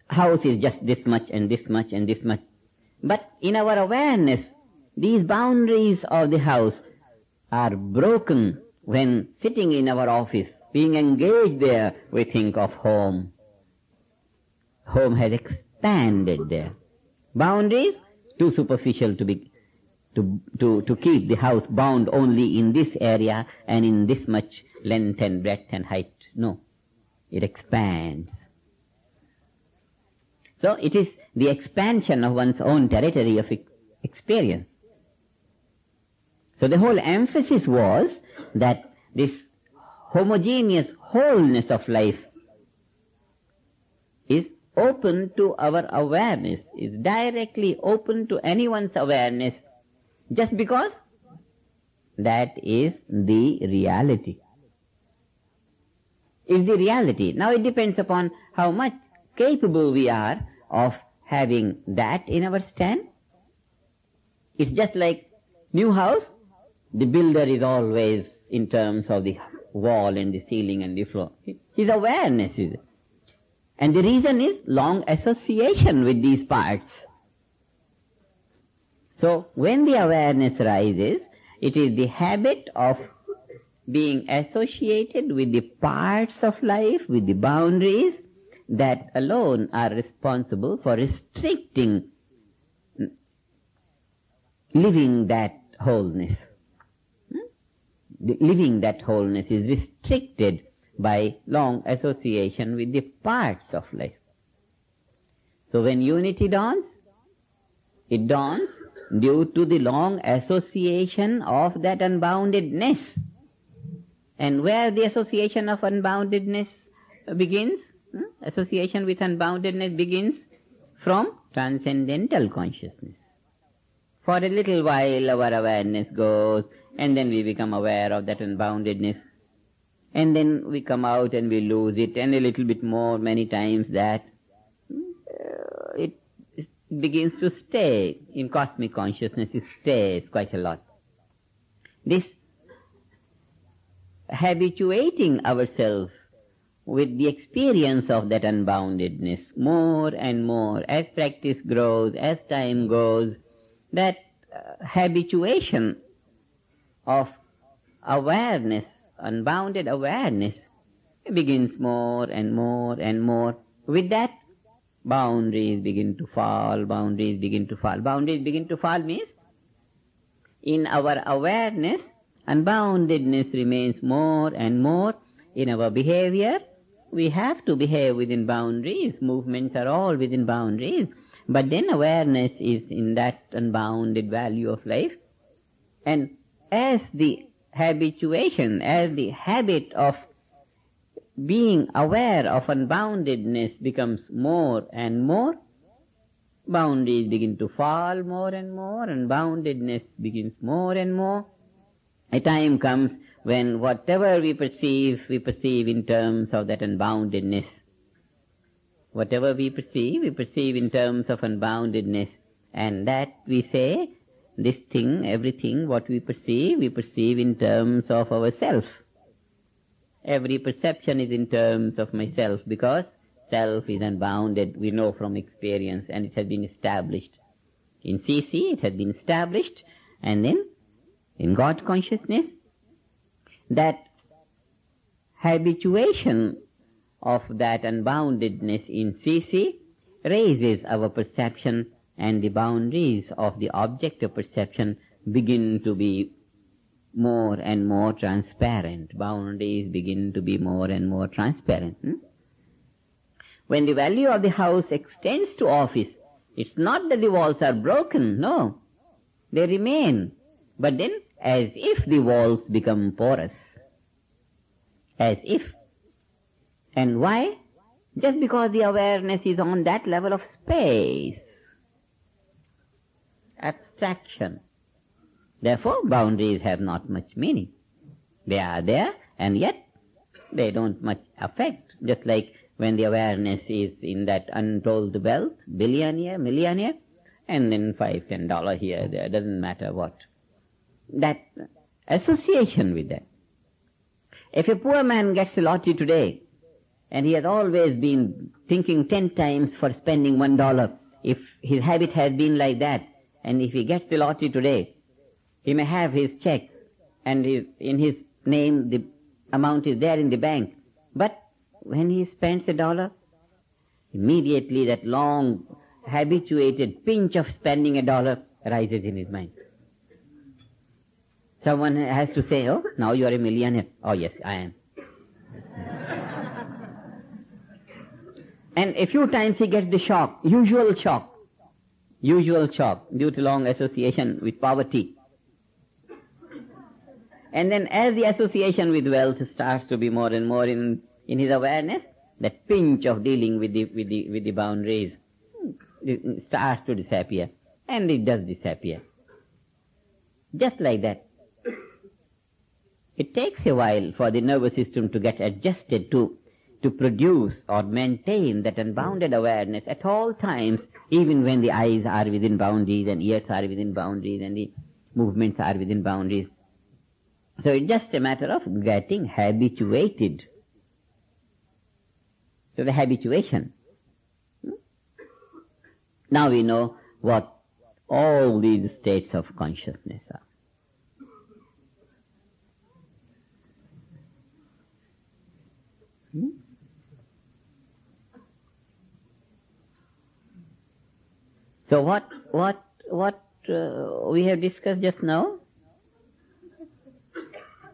house is just this much and this much and this much. But in our awareness, these boundaries of the house are broken when sitting in our office, being engaged there, we think of home. Home has expanded there. Boundaries, too superficial to keep the house bound only in this area and in this much length and breadth and height. No, it expands. So it is the expansion of one's own territory of experience. So the whole emphasis was that this homogeneous wholeness of life is open to our awareness, is directly open to anyone's awareness, just because that is the reality. Is the reality. Now it depends upon how much capable we are of having that in our stand. It's just like new house, the builder is always in terms of the wall and the ceiling and the floor. His awareness is. And the reason is long association with these parts. So when the awareness rises, it is the habit of being associated with the parts of life, with the boundaries, that alone are responsible for restricting living that wholeness. Living that wholeness is restricted by long association with the parts of life. So when unity dawns, it dawns due to the long association of that unboundedness. And where the association of unboundedness begins, association with unboundedness begins from transcendental consciousness. For a little while our awareness goes, and then we become aware of that unboundedness. And then we come out and we lose it, and a little bit more, many times that it begins to stay. In cosmic consciousness it stays quite a lot. This habituating ourselves with the experience of that unboundedness more and more, as practice grows, as time goes, that habituation of awareness, unbounded awareness, begins more and more and more. With that, boundaries begin to fall, boundaries begin to fall. Boundaries begin to fall means, in our awareness, unboundedness remains more and more. In our behavior, we have to behave within boundaries. Movements are all within boundaries. But then awareness is in that unbounded value of life. And as the habituation, as the habit of being aware of unboundedness becomes more and more, boundaries begin to fall more and more, and boundedness begins more and more. A time comes when whatever we perceive in terms of that unboundedness. Whatever we perceive in terms of unboundedness. And that we say, this thing, everything, what we perceive in terms of ourself. Every perception is in terms of myself, because self is unbounded, we know from experience, and it has been established. In CC, it has been established, and then in God consciousness, that habituation of that unboundedness in CC raises our perception, and the boundaries of the object of perception begin to be more and more transparent. Boundaries begin to be more and more transparent. When the value of the house extends to office, it's not that the walls are broken, no. They remain. But then, as if the walls become porous. As if. And why? Just because the awareness is on that level of space. Abstraction. Therefore, boundaries have not much meaning. They are there, and yet they don't much affect. Just like when the awareness is in that untold wealth, billionaire, millionaire, and then $5, $10 here, there, doesn't matter what. That association with that. If a poor man gets a lottery today, and he has always been thinking 10 times for spending $1, if his habit has been like that, and if he gets the lottery today, he may have his check, and in his name the amount is there in the bank. But when he spends $1, immediately that long habituated pinch of spending $1 rises in his mind. Someone has to say, oh, now you are a millionaire. Oh yes, I am. And a few times he gets the shock, usual shock, due to long association with poverty. And then as the association with wealth starts to be more and more in his awareness, that pinch of dealing with the boundaries starts to disappear. And it does disappear. Just like that. It takes a while for the nervous system to get adjusted to produce or maintain that unbounded awareness at all times, even when the eyes are within boundaries and ears are within boundaries and the movements are within boundaries. So it's just a matter of getting habituated. So the habituation. Now we know what all these states of consciousness are. So what we have discussed just now?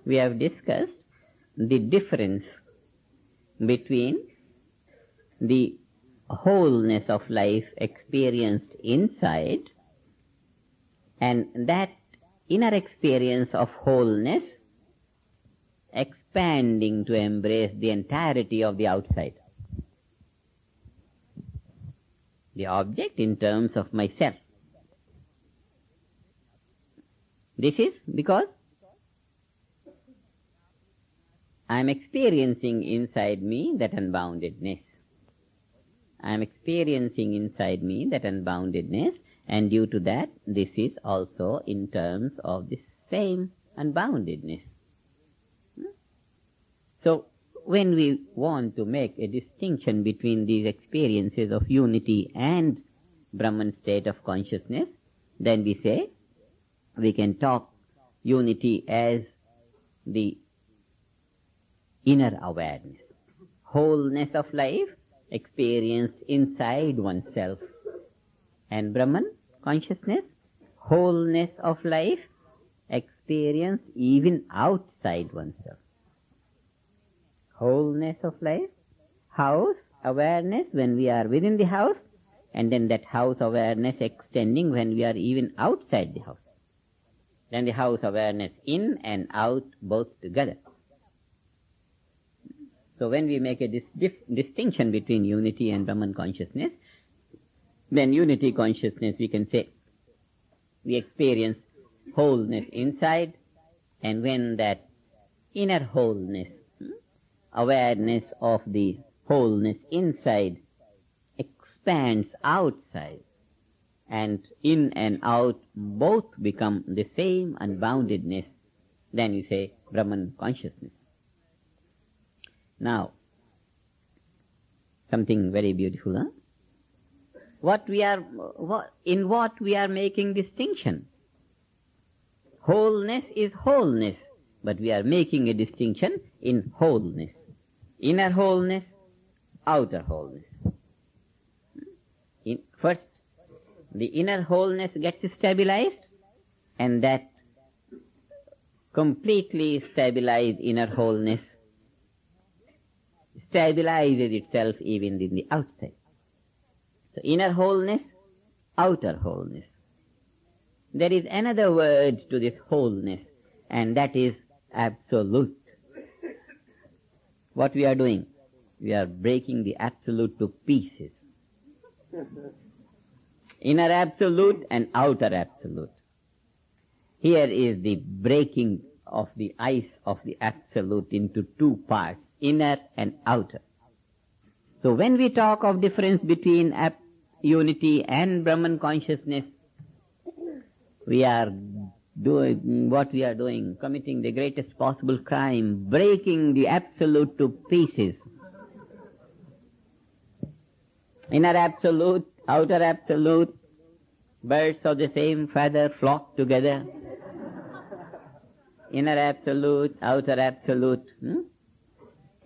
We have discussed the difference between the wholeness of life experienced inside and that inner experience of wholeness expanding to embrace the entirety of the outside. The object in terms of myself. This is because I am experiencing inside me that unboundedness. I am experiencing inside me that unboundedness, and due to that, this is also in terms of the same unboundedness. So, when we want to make a distinction between these experiences of unity and Brahman state of consciousness, then we say, we can talk unity as the inner awareness, wholeness of life experienced inside oneself, and Brahman consciousness, wholeness of life experienced even outside oneself. Wholeness of life, house awareness when we are within the house, and then that house awareness extending when we are even outside the house. Then the house awareness in and out both together. So when we make a distinction between unity and Brahman consciousness, then unity consciousness we can say we experience wholeness inside, and when that inner wholeness, awareness of the wholeness inside expands outside, and in and out both become the same unboundedness, then you say Brahman consciousness. Now, something very beautiful, huh? In what we are making distinction? Wholeness is wholeness, but we are making a distinction in wholeness. Inner wholeness, outer wholeness. First, the inner wholeness gets stabilized, and that completely stabilized inner wholeness stabilizes itself even in the outside. So inner wholeness, outer wholeness. There is another word to this wholeness, and that is absolute. What we are doing? We are breaking the absolute to pieces. Inner absolute and outer absolute. Here is the breaking of the ice of the absolute into two parts, inner and outer. So when we talk of difference between unity and Brahman consciousness, we are doing what we are doing, committing the greatest possible crime, breaking the absolute to pieces. Inner absolute, outer absolute, birds of the same feather flock together. Inner absolute, outer absolute.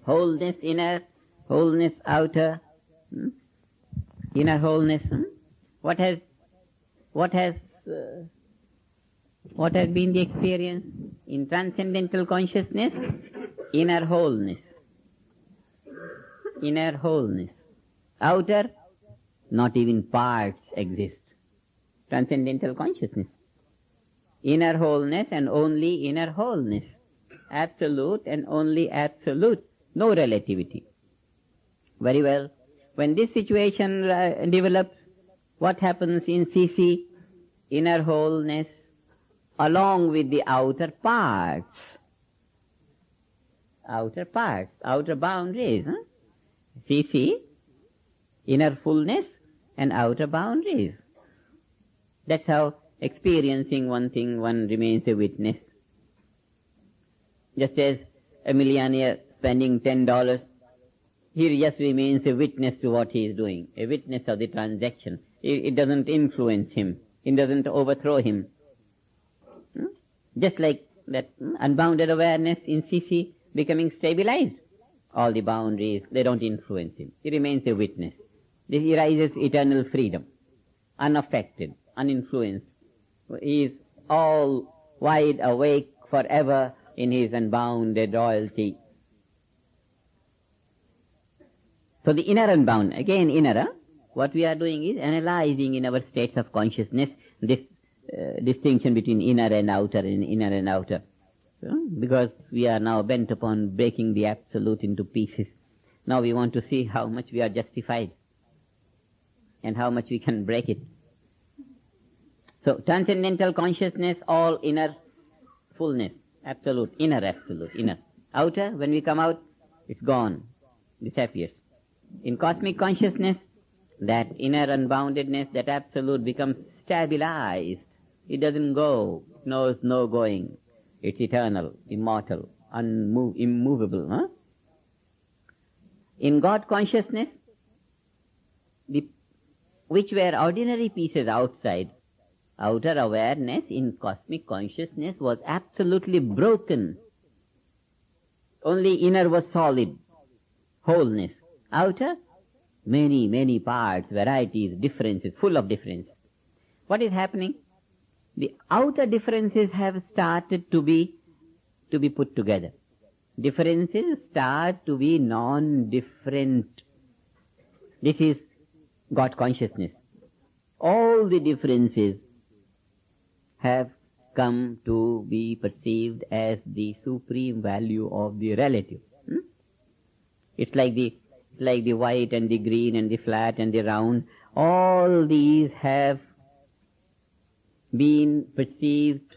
Wholeness inner, wholeness outer. Inner wholeness. What has been the experience? In transcendental consciousness, inner wholeness. Inner wholeness. Outer, not even parts exist. Transcendental consciousness. Inner wholeness and only inner wholeness. Absolute and only absolute. No relativity. Very well. When this situation develops, what happens in CC? Inner wholeness along with the outer parts. Outer parts, outer boundaries. CC, inner fullness and outer boundaries. That's how experiencing one thing, one remains a witness. Just as a millionaire spending $10, he just remains a witness to what he is doing, a witness of the transaction. It doesn't influence him. It doesn't overthrow him. Just like that unbounded awareness in CC becoming stabilized. All the boundaries, they don't influence him. He remains a witness. This arises eternal freedom, unaffected, uninfluenced. He is all wide awake forever in his unbounded royalty. So the inner unbound, again inner, what we are doing is analyzing in our states of consciousness this distinction between inner and outer, because we are now bent upon breaking the absolute into pieces. Now we want to see how much we are justified and how much we can break it. So transcendental consciousness, all inner fullness, absolute, inner. Outer, when we come out, it's gone, disappears. In cosmic consciousness, that inner unboundedness, that absolute becomes stabilized. It doesn't go, it knows no going. It's eternal, immortal, immovable. In God consciousness, which were ordinary pieces outside, outer awareness in cosmic consciousness was absolutely broken. Only inner was solid, wholeness. Outer, many parts, varieties, differences, full of differences. What is happening? The outer differences have started to be put together. Differences start to be non-different. This is God consciousness. All the differences have come to be perceived as the supreme value of the relative. It's like the white and the green and the flat and the round. All these have been perceived.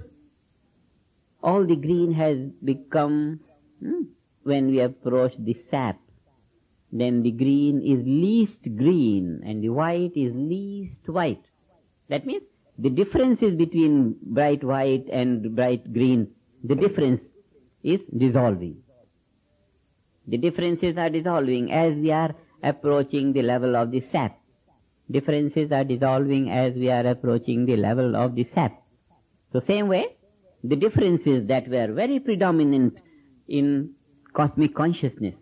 All the green has become, when we approach the sap, then the green is least green and the white is least white. That means the differences between bright white and bright green, the difference is dissolving. The differences are dissolving as we are approaching the level of the sap. Differences are dissolving as we are approaching the level of the sap. So same way, the differences that were very predominant in cosmic consciousness,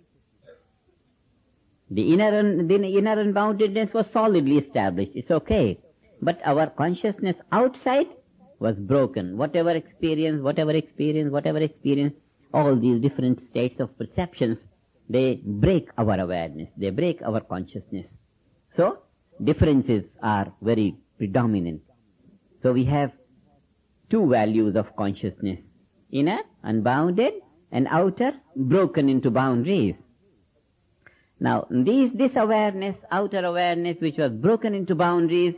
the inner unboundedness was solidly established. It's okay. But our consciousness outside was broken. Whatever experience, all these different states of perceptions, they break our awareness, they break our consciousness. So, differences are very predominant. So we have two values of consciousness: inner, unbounded, and outer, broken into boundaries. Now, this awareness, outer awareness, which was broken into boundaries,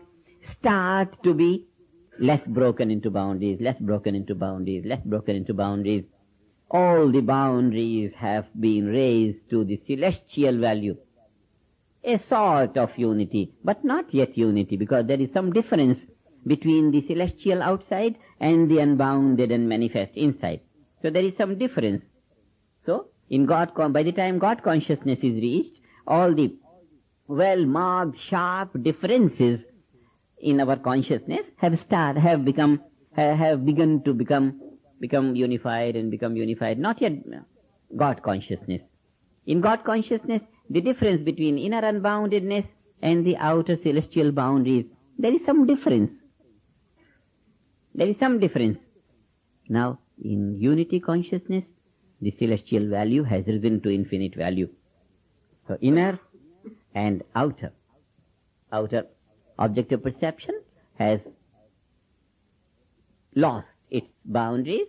start to be less broken into boundaries, less broken into boundaries, less broken into boundaries. All the boundaries have been raised to the celestial value. A sort of unity, but not yet unity, because there is some difference between the celestial outside and the unbounded and manifest inside. So there is some difference. So, by the time God consciousness is reached, all the well-marked, sharp differences in our consciousness have begun to become unified and become unified. Not yet God consciousness. In God consciousness, the difference between inner unboundedness and the outer celestial boundaries, there is some difference. There is some difference. Now, in unity consciousness, the celestial value has risen to infinite value. So, inner and outer. Outer object of perception has lost its boundaries.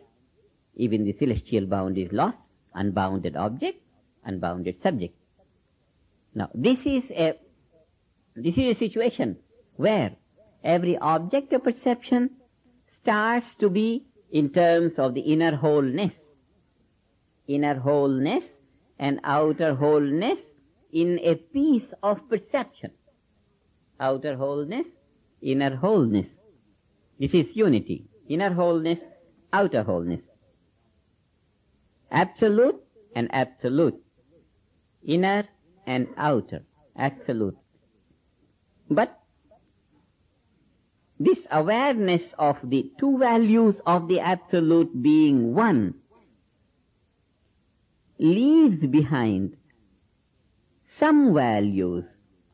Even the celestial boundary is lost. Unbounded object, unbounded subject. Now, this is a situation where every object of perception starts to be in terms of the inner wholeness and outer wholeness in a piece of perception. Outer wholeness, inner wholeness. This is unity. Inner wholeness, outer wholeness. Absolute and absolute. Inner and outer. Absolute. But this awareness of the two values of the absolute being one leaves behind some values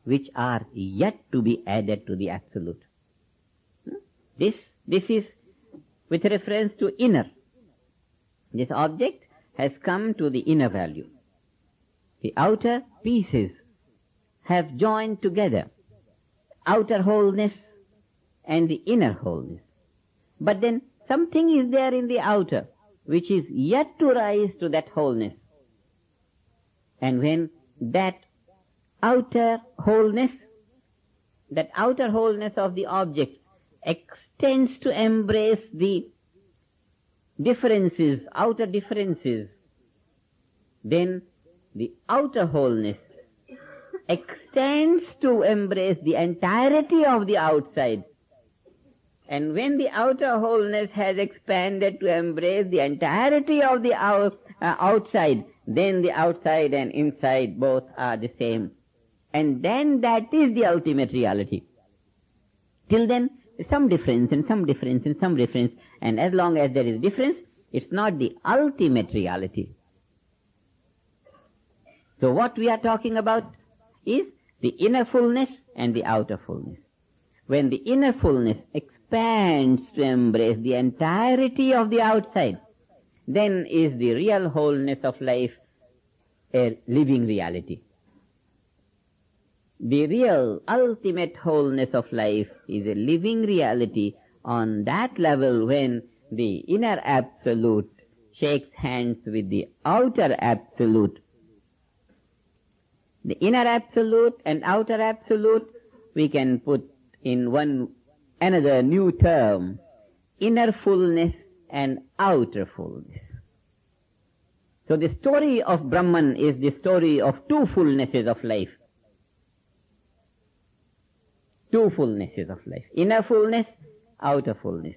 which are yet to be added to the absolute. This is with reference to inner. This object has come to the inner value. The outer pieces have joined together, outer wholeness and the inner wholeness. But then something is there in the outer which is yet to rise to that wholeness. And when that outer wholeness of the object extends to embrace the differences, outer differences, then the outer wholeness extends to embrace the entirety of the outside. And when the outer wholeness has expanded to embrace the entirety of the outside, then the outside and inside both are the same. And then that is the ultimate reality. Till then, some difference and some difference and some difference. And as long as there is difference, it's not the ultimate reality. So what we are talking about is the inner fullness and the outer fullness. When the inner fullness expands to embrace the entirety of the outside, then is the real wholeness of life a living reality. The real ultimate wholeness of life is a living reality on that level when the inner absolute shakes hands with the outer absolute. The inner absolute and outer absolute we can put in another new term, inner fullness and outer fullness. So the story of Brahman is the story of two fullnesses of life. Two fullnesses of life. Inner fullness, outer fullness.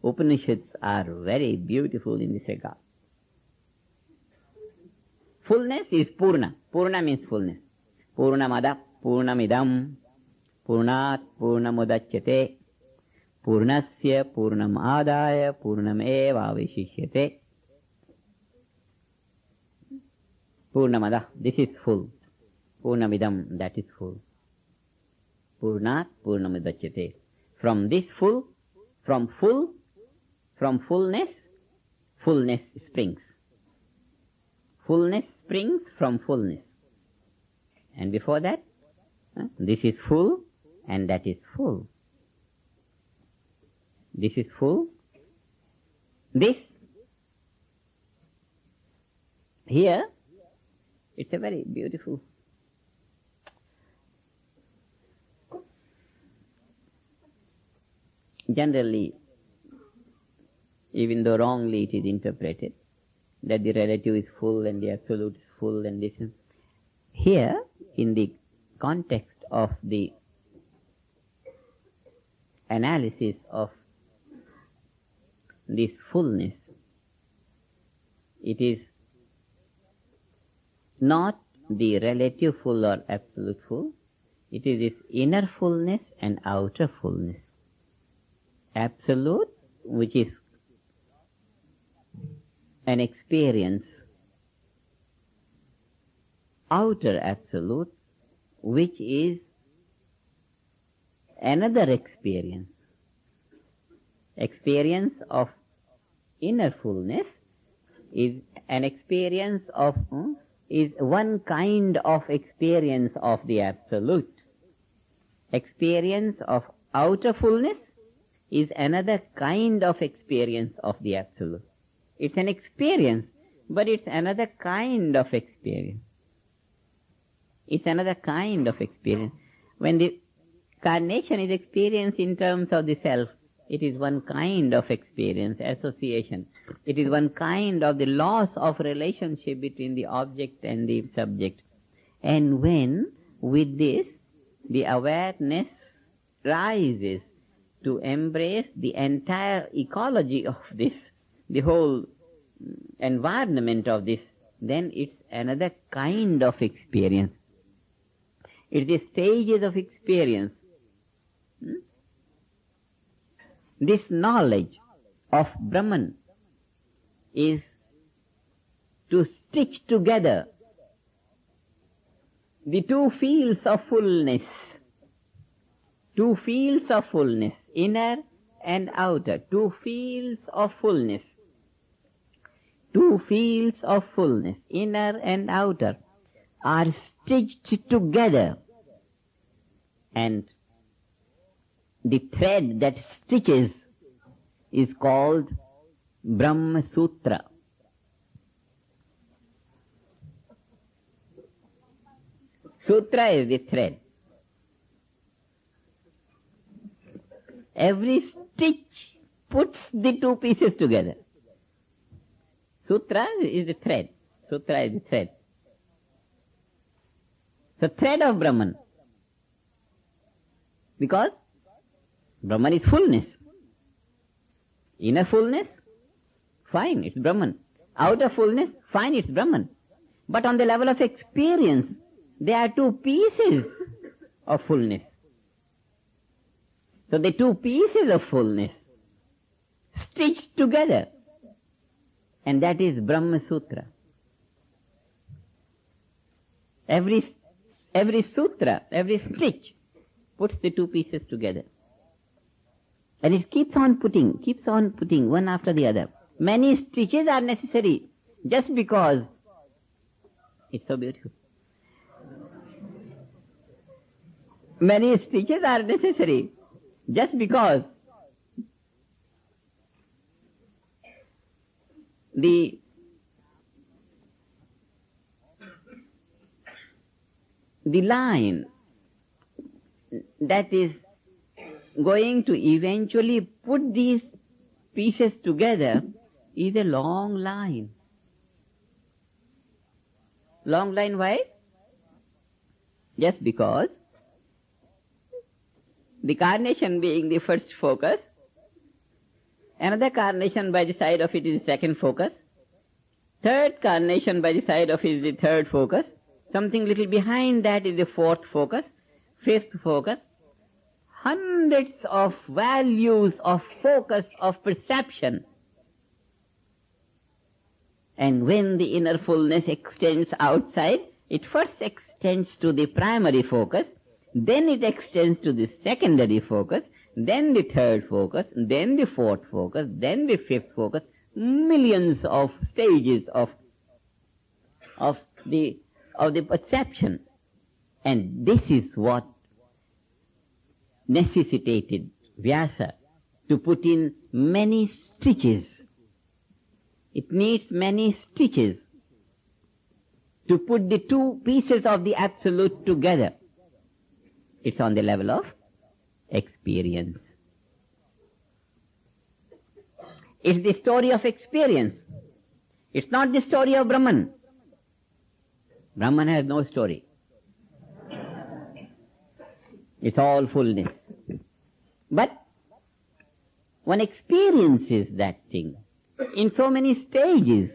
Upanishads are very beautiful in this regard. Fullness is Purna. Purna means fullness. Purnamada, Purnamidam, Purnat, Purnamudachyate, Purnasya, Purnam Adaya, Purnam Eva Vishishyate. Purnamada, this is full. Purnamidam, that is full. Purnat, Purnamudachyate. From this full, From fullness, fullness springs. Fullness springs from fullness. And before that, this is full and that is full. This is full. This, here, it's a very beautiful. Generally, even though wrongly it is interpreted, that the relative is full and the absolute is full and this is. Here, in the context of the analysis of this fullness, it is not the relative full or absolute full, it is this inner fullness and outer fullness. Absolute, which is an experience, outer absolute, which is another experience. Experience of inner fullness is an experience of, is one kind of experience of the absolute. Experience of outer fullness is another kind of experience of the absolute. It's an experience, but it's another kind of experience. It's another kind of experience. When the carnation is experienced in terms of the self, it is one kind of experience, association. It is one kind of the loss of relationship between the object and the subject. And when, with this, the awareness rises to embrace the entire ecology of this, the whole environment of this, then it's another kind of experience. It's the stages of experience. This knowledge of Brahman is to stitch together the two fields of fullness. Two fields of fullness, inner and outer. Two fields of fullness. Two fields of fullness, inner and outer, are stitched together. And the thread that stitches is called Brahma Sutra. Sutra is the thread. Every stitch puts the two pieces together. Sutra is the thread. Sutra is the thread. The thread of Brahman. Because Brahman is fullness. Inner fullness, fine, it's Brahman. Outer fullness, fine, it's Brahman. But on the level of experience, there are two pieces of fullness. So the two pieces of fullness stitched together, and that is Brahma Sutra. Every sutra, every stitch puts the two pieces together. And it keeps on putting one after the other. Many stitches are necessary just because it's so beautiful. Many stitches are necessary just because the line that is going to eventually put these pieces together is a long line. Long line, why? Just because the carnation being the first focus, another carnation by the side of it is the second focus, third carnation by the side of it is the third focus, something little behind that is the fourth focus, fifth focus, hundreds of values of focus of perception. And when the inner fullness extends outside, it first extends to the primary focus, then it extends to the secondary focus, then the third focus, then the fourth focus, then the fifth focus, millions of stages of the perception. And this is what necessitated Vyasa to put in many stitches. It needs many stitches to put the two pieces of the Absolute together. It's on the level of experience. It's the story of experience. It's not the story of Brahman. Brahman has no story. It's all fullness. But one experiences that thing in so many stages.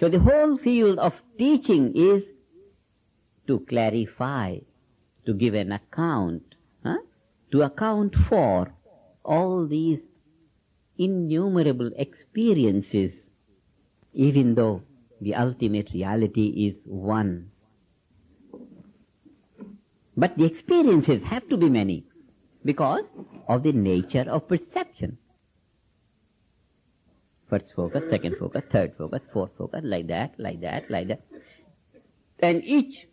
So the whole field of teaching is to clarify, to give an account, to account for all these innumerable experiences, even though the ultimate reality is one. But the experiences have to be many because of the nature of perception. First focus, second focus, third focus, fourth focus, like that. And each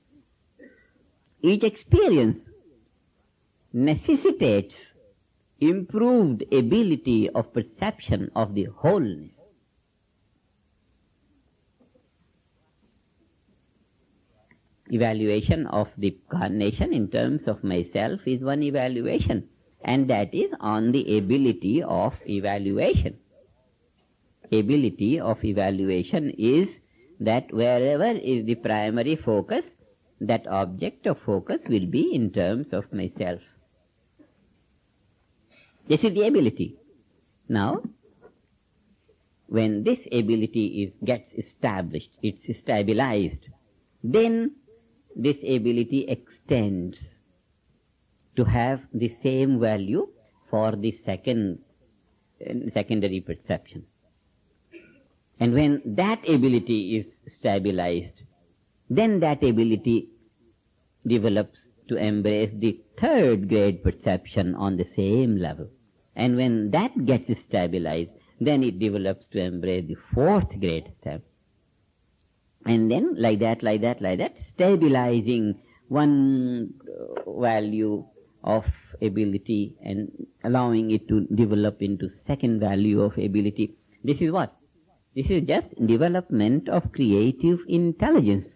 experience necessitates improved ability of perception of the wholeness. Evaluation of the carnation in terms of myself is one evaluation, and that is on the ability of evaluation. Ability of evaluation is that wherever is the primary focus, that object of focus will be in terms of myself. This is the ability. Now, when this ability gets established, it's stabilized, then this ability extends to have the same value for the secondary perception. And when that ability is stabilized, then that ability develops to embrace the third grade perception on the same level. And when that gets stabilized, then it develops to embrace the fourth grade step. And then like that, stabilizing one value of ability and allowing it to develop into second value of ability. This is what? This is just development of creative intelligence.